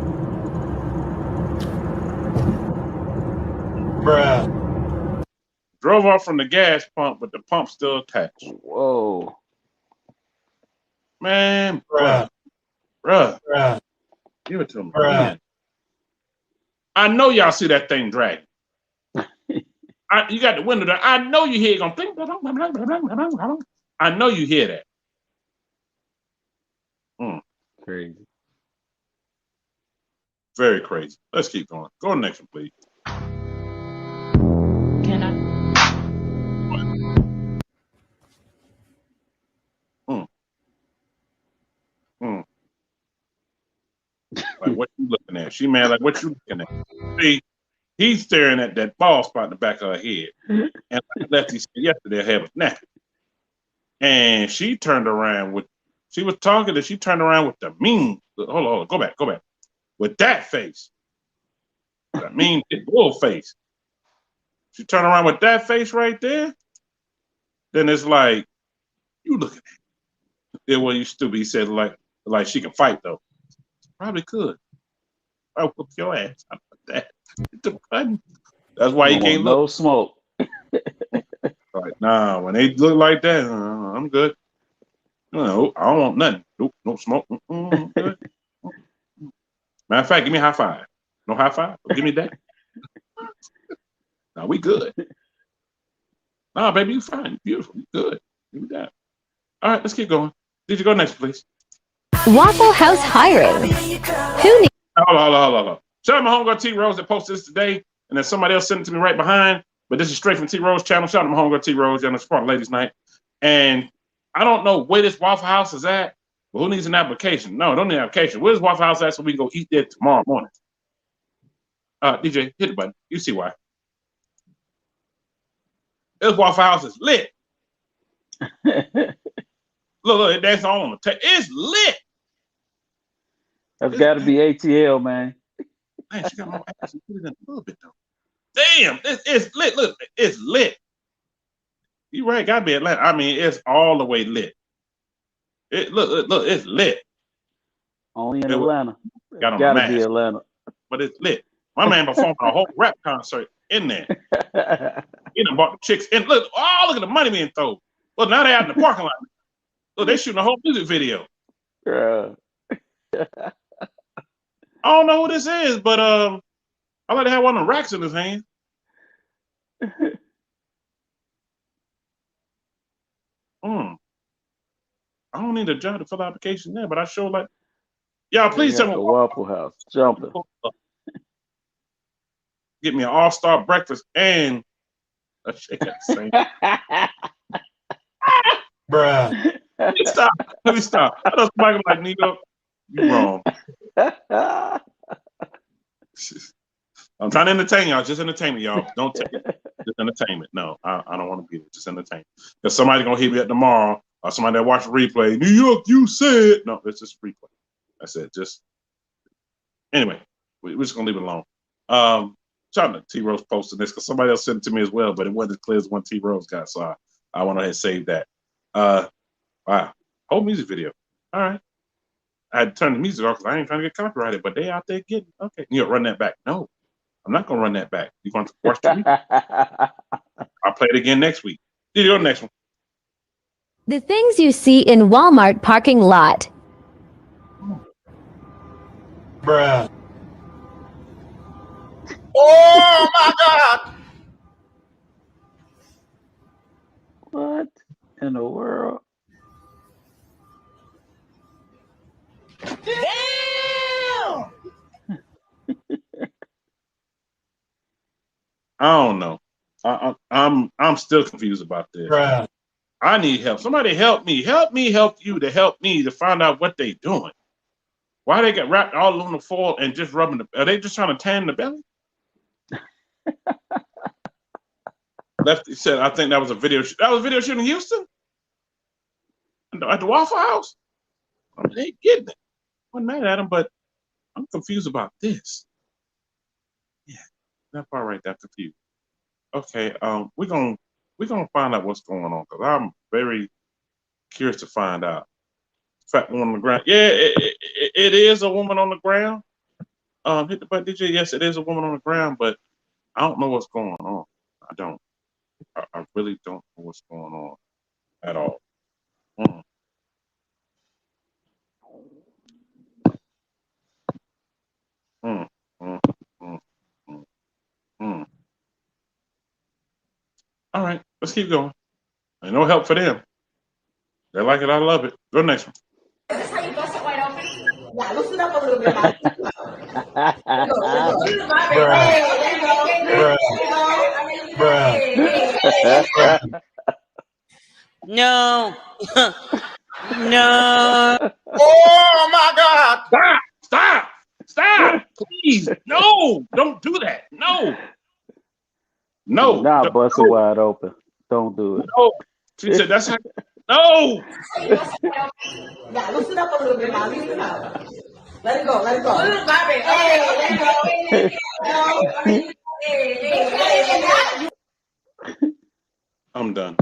Bruh. Drove off from the gas pump, but the pump's still attached. Whoa. Man, Bruh. bruh. Bruh. Give it to me. Bruh. Man. I know y'all see that thing dragging. You got the window there. I know you hear it going. I know you hear that. Crazy. Very crazy. Let's keep going. Go to the next one, please. Can I? Like, what you looking at? She mad like, what you looking at? See, he's staring at that bald spot in the back of her head. And like Lefty said yesterday, her head was nappy. And she turned around with, she was talking and she turned around with the mean, hold on, go back. With that face. That mean pit bull face. She turned around with that face right there. Then it's like, you looking at it. Yeah, well, you stupid. He said like she can fight though. Probably could. I whoop your ass. I put that. Hit the button. That's why you can't look. No smoke. Like, nah, when they look like that, I'm good. No, I don't want nothing. Nope, no smoke. I'm good. Matter of fact, give me a high five. No high five? Give me that. Nah, we good. Nah, baby, you fine. You beautiful. You good. Give me that. All right, let's keep going. Did you go next, please? Waffle House hiring. Who needs? Hold on. Shout out my homegirl T Rose that posted this today, and then somebody else sent it to me right behind. But this is straight from T Rose channel. Shout out to my homegirl T Rose, and it's part of Ladies Night. And I don't know where this Waffle House is at, but who needs an application? No, don't need an application. Where's Waffle House at so we can go eat there tomorrow morning? DJ, hit the button. You see why. This Waffle House is lit. Look, that's all on the tape. It's lit. That's got to be ATL, man. Man, she got more ass than a little bit though. Damn, it's lit. Look, it's lit. You right, gotta be Atlanta. I mean, it's all the way lit. Look, it's lit. Only in Atlanta. Got on Gotta mask, be Atlanta. but it's lit. My man performed a whole rap concert in there. He done bought the chicks. And look at the money being thrown. Well, now they're out in the parking lot. Look, they shooting a whole music video. Yeah. I don't know who this is, but I like to have one of the racks in his hand. I don't need a job to fill out application there, but I sure like. Y'all, please tell me. Waffle House jumping. Get me an all-star breakfast and a shake at the same time. Bruh. Let me stop. I know somebody like Nito. You wrong. I'm trying to entertain y'all. Just entertainment, y'all. Don't take it. Just entertainment. No, I don't want to be there. Just entertainment. Because somebody's going to hit me up tomorrow or somebody that watch the replay. New York, you said. No, it's just replay. That's it. Just anyway, we're just going to leave it alone. Shout out to T Rose posting this because somebody else sent it to me as well, but it wasn't as clear as one T Rose got. So I went ahead and saved that. Wow. Whole music video. All right. I had to turn the music off because I ain't trying to get copyrighted, but they out there getting okay. You know, run that back. No, I'm not gonna run that back. You're going to watch the replay. I'll play it again next week. You go next one. The things you see in Walmart parking lot. Bruh. Oh my God! What in the world? Damn! I don't know. I'm still confused about this. Bruh. I need help. Somebody help me. Help me help you to help me to find out what they doing. Why they get wrapped all on the foil and just rubbing the, are they just trying to tan the belly? Lefty said, I think that was a video shoot. That was a video shoot in Houston? At the Waffle House? I mean, they getting it. I'm not mad at them, but I'm confused about this. Yeah, that part right there, confused. Okay, we're gonna find out what's going on because I'm very curious to find out. Fat one on the ground. Yeah, it is a woman on the ground. Hit the button, DJ. Yes, it is a woman on the ground, but I don't know what's going on. I don't. I really don't know what's going on at all. Mm. Mm, mm, mm, mm, mm. All right, let's keep going. Ain't no help for them. They like it. I love it. Go next one. Is this how you bust it wide open? Yeah, loosen up a little bit, man. There you go, there you go. This is my baby. Bruh. Hey, there you go. Bruh. There you go. Bruh. Hey, hey, hey. No. No. Oh my God! Stop! Stop! Stop! Please, no! Don't do that. No! No! Not bust it wide open. Don't do it. No! She said that's how. No! Yeah, loosen up a little bit, man. Loosen up. Let it go, let it go. This is my baby. Hey, there you go. Hey, I'm done.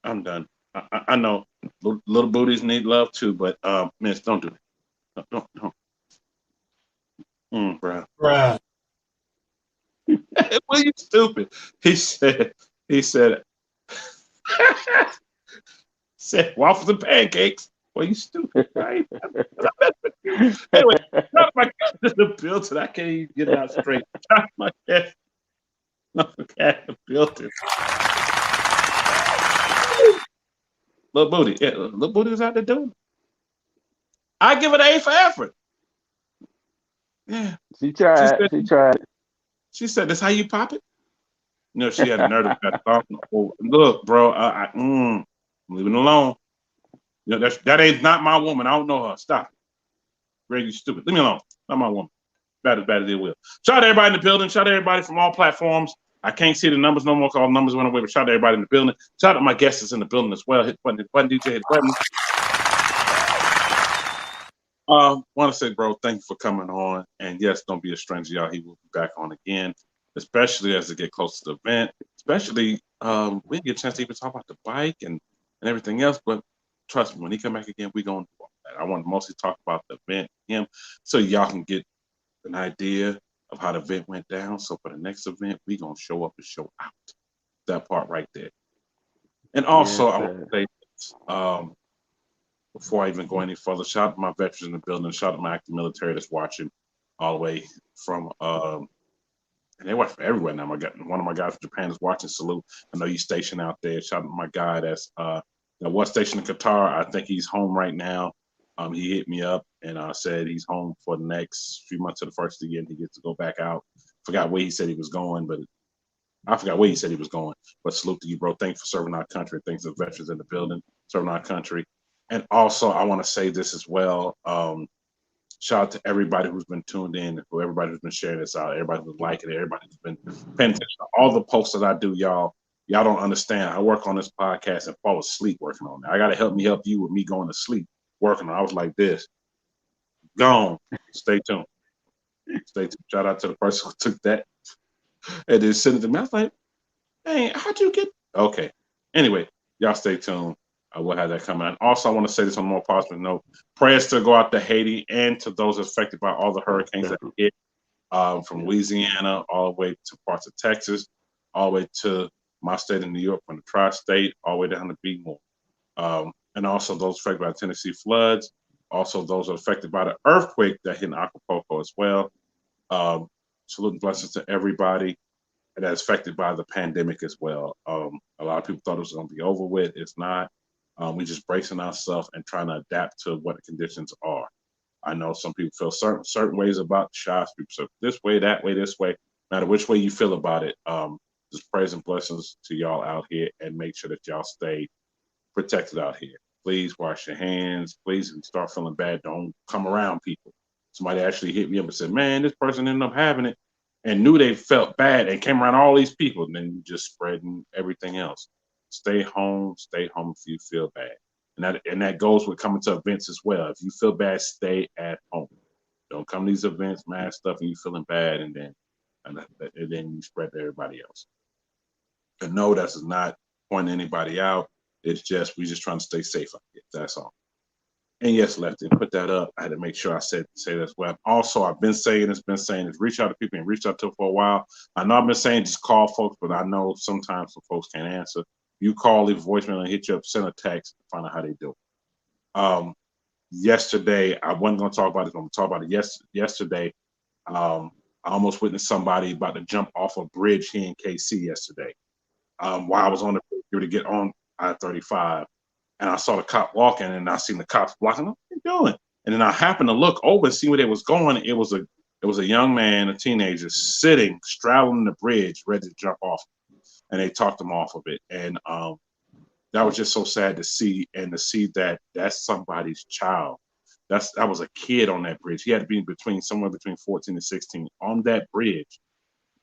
I'm done. I know little booties need love too, but miss, don't do that. Don't. Bruh. Bruh. Well, you stupid. He said said waffles and pancakes. Well, you stupid, right? Anyway, not my cat in the building. I can't even get it out straight. Not my cat. Not my cat in the building. Little booty. Yeah, little booty was out there doing it. I give it an A for effort. Yeah. She tried. She said, "That's how you pop it." You know, she had a nerve of that thought. Oh, look, bro, I'm leaving it alone. You know, that ain't not my woman. I don't know her. Stop. Greg, you stupid. Leave me alone. Not my woman. Bad as it will. Shout out to everybody in the building. Shout out to everybody from all platforms. I can't see the numbers no more because all the numbers went away, but shout out to everybody in the building. Shout out to my guests that's in the building as well. Hit the button, DJ, hit the button. Want to say, bro, thank you for coming on. And yes, don't be a stranger, y'all. He will be back on again, especially as they get closer to the event. Especially, we didn't get a chance to even talk about the bike and everything else. But trust me, when he come back again, we're going to do all that. I want to mostly talk about the event, him, so y'all can get an idea of how the event went down. So for the next event, we're going to show up and show out. That part right there. And also, Yes, I want to say this, before I even go any further, shout out to my veterans in the building, shout out to my active military that's watching all the way from, and they watch from everywhere now. One of my guys from Japan is watching. Salute. I know you're stationed out there. Shout out to my guy that's was stationed in Qatar. I think he's home right now. He hit me up and said he's home for the next few months of the first of the year, and he gets to go back out. Forgot where he said he was going, but I forgot where he said he was going. But salute to you, bro. Thanks for serving our country. Thanks to the veterans in the building, serving our country. And also, I want to say this as well. Shout out to everybody who's been tuned in, everybody who's been sharing this out, everybody who's liking it, everybody who's been paying attention to all the posts that I do, y'all. Y'all don't understand. I work on this podcast and fall asleep working on it. I got to help you with me going to sleep working on it. I was like this. Gone. Stay tuned. Stay tuned. Shout out to the person who took that and then sent it to me. I was like, hey, how'd you get? Okay. Anyway, y'all stay tuned. We'll have that coming out. Also, I want to say this on a more positive note. Prayers to go out to Haiti and to those affected by all the hurricanes that hit from Louisiana all the way to parts of Texas, all the way to my state of New York, from the tri-state, all the way down to Beatmore. And also those affected by Tennessee floods, also those affected by the earthquake that hit in Acapulco as well. Salute and blessings to everybody that's affected by the pandemic as well. A lot of people thought it was going to be over with. It's not. We just bracing ourselves and trying to adapt to what the conditions are. I know some people feel certain ways about shots. People say this way, that way, this way. No matter which way you feel about it, just praise and blessings to y'all out here, and make sure that y'all stay protected out here. Please wash your hands. Please, if you start feeling bad, don't come around people. Somebody actually hit me up and said, man, this person ended up having it and knew they felt bad and came around all these people, and then just spreading everything else. Stay home if you feel bad. And that goes with coming to events as well. If you feel bad, stay at home. Don't come to these events, mask stuff, and you feeling bad, and then you spread to everybody else. And no, that's not pointing anybody out. It's just we just trying to stay safe out here. That's all. And yes, Lefty, put that up. I had to make sure I say that as well. Also, I've been saying this, reach out to people and reach out to for a while. I know I've been saying just call folks, but I know sometimes some folks can't answer. You call, leave a voicemail, and hit you up, send a text, find out how they do. Yesterday, I wasn't going to talk about this, but I'm going to talk about it yesterday. I almost witnessed somebody about to jump off a bridge here in KC yesterday. While I was on the bridge to get on I-35. And I saw the cop walking, and I seen the cops blocking. What are you doing? And then I happened to look over and see where they was going. It was a young man, a teenager, sitting, straddling the bridge, ready to jump off. And they talked him off of it. And that was just so sad to see, and to see that that's somebody's child. That was a kid on that bridge. He had to be somewhere between 14 and 16 on that bridge.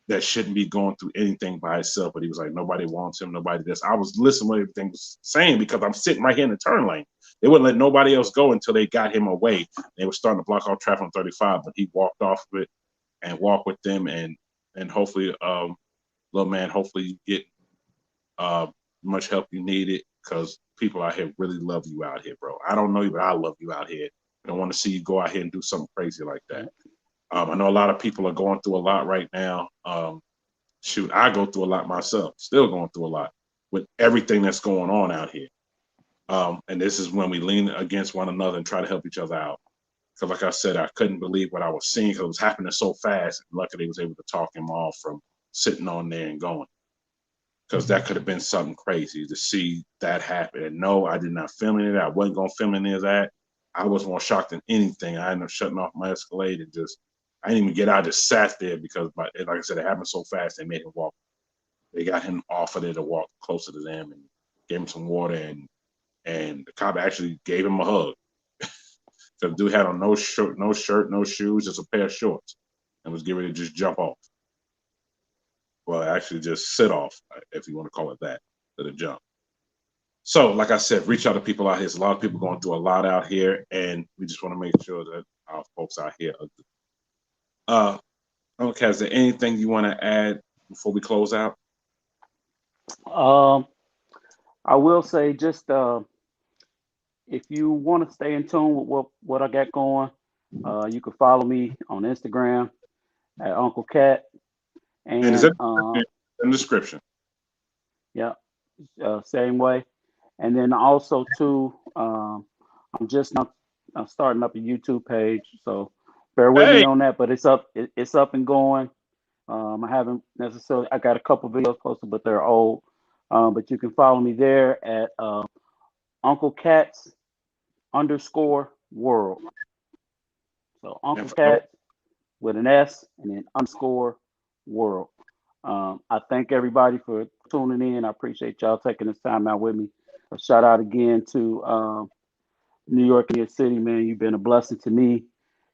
That shouldn't be going through anything by itself, but he was like, nobody wants him, nobody this. I was listening to what everything was saying because I'm sitting right here in the turn lane. They wouldn't let nobody else go until they got him away. They were starting to block off traffic on 35, but he walked off of it and walked with them, and hopefully, little man, hopefully you get much help you needed, because people out here really love you out here, bro. I don't know you, but I love you out here. I don't want to see you go out here and do something crazy like that. I know a lot of people are going through a lot right now. Shoot, I go through a lot myself, still going through a lot with everything that's going on out here. And this is when we lean against one another and try to help each other out. Because like I said, I couldn't believe what I was seeing because it was happening so fast. And luckily, I was able to talk him off from sitting on there and going. Because that could have been something crazy to see that happen. And no, I did not film any of that. I wasn't going to film any of that. I was more shocked than anything. I ended up shutting off my Escalade and I didn't even get out. I just sat there because, like I said, it happened so fast. They made him walk. They got him off of there to walk closer to them and gave him some water. And the cop actually gave him a hug. The dude had on no shirt, no shoes, just a pair of shorts, and was getting ready to just jump off. Well, actually, just sit off, if you want to call it that, to the jump. So, like I said, reach out to people out here. There's a lot of people going through a lot out here, and we just want to make sure that our folks out here are good. Okay, is there anything you want to add before we close out? I will say just if you want to stay in tune with what I got going, you can follow me on Instagram at Unklcat. And is it in the description? Yeah, same way. And then also too, I'm just now starting up a YouTube page, so bear with me on that. But it's up, it's up and going. I haven't necessarily. I got a couple videos posted, but they're old. But you can follow me there at Unklcat_world. So Unklcat with an S and then _world. I thank everybody for tuning in. I appreciate y'all taking this time out with me. A shout out again to New York in your city, man. You've been a blessing to me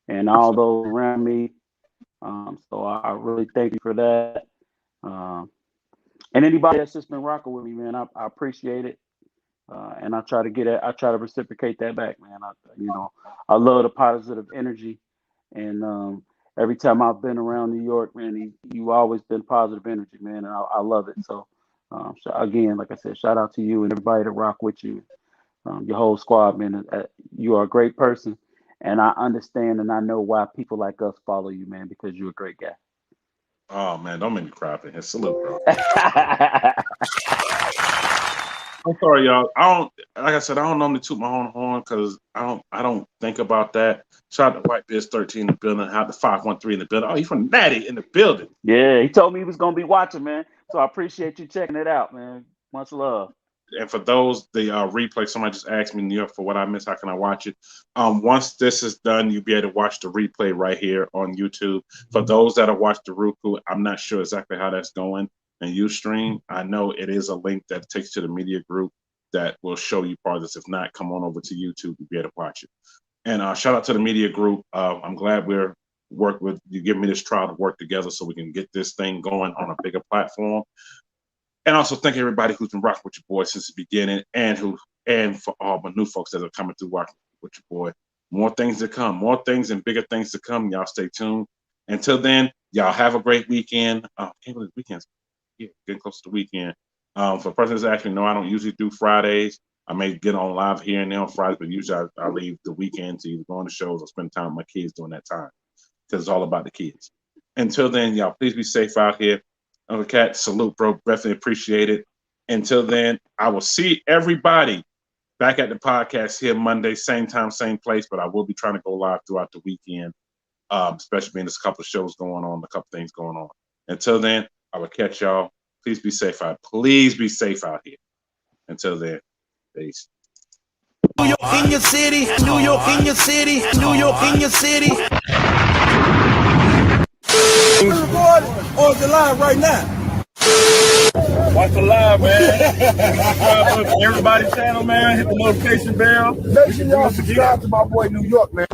and all those around me. So I really thank you for that. And anybody that's just been rocking with me, man, I appreciate it. And I try to reciprocate that back, man. I love the positive energy, and every time I've been around New York, man, you always been positive energy, man, and I love it. So again, like I said, shout out to you and everybody that rock with you, your whole squad, man. You are a great person, and I understand and I know why people like us follow you, man, because you're a great guy. Oh man, don't make me cry up in here. Salute, bro. I'm sorry, y'all. Like I said, I don't normally toot my own horn because I don't think about that. Shout out to White Biz 13 in the building, out the 513 in the building. Oh, he's from Natty in the building. Yeah, he told me he was gonna be watching, man. So I appreciate you checking it out, man. Much love. And for those, the replay, somebody just asked me, New York, for what I missed, how can I watch it? Once this is done, you'll be able to watch the replay right here on YouTube. For those that have watched the Roku, I'm not sure exactly how that's going. And Ustream, I know it is a link that takes to the media group that will show you part of this. If not, come on over to YouTube to be able to watch it. And shout out to the media group. I'm glad we're working with you, giving me this trial to work together so we can get this thing going on a bigger platform. And also thank everybody who's been rocking with your boy since the beginning, and for all my new folks that are coming through rocking with your boy. More things to come, more things and bigger things to come. Y'all stay tuned. Until then, y'all have a great weekend. Can't believe weekends. Yeah, getting close to the weekend. For persons that actually know, I don't usually do Fridays. I may get on live here and there on Fridays, but usually I leave the weekend to either go on the shows or spend time with my kids during that time because it's all about the kids. Until then, y'all, please be safe out here. Unklcat, salute, bro. Definitely appreciate it. Until then, I will see everybody back at the podcast here Monday, same time, same place, but I will be trying to go live throughout the weekend, especially being there's a couple of shows going on, a couple things going on. Until then, I will catch y'all. Please be safe out. Please be safe out here. Until then, peace. New York in your city, New York in your city, New York in your city. Or is it live right now? Watch the live, man. Everybody's channel, man. Hit the notification bell. Make sure y'all subscribe to my boy New York, man.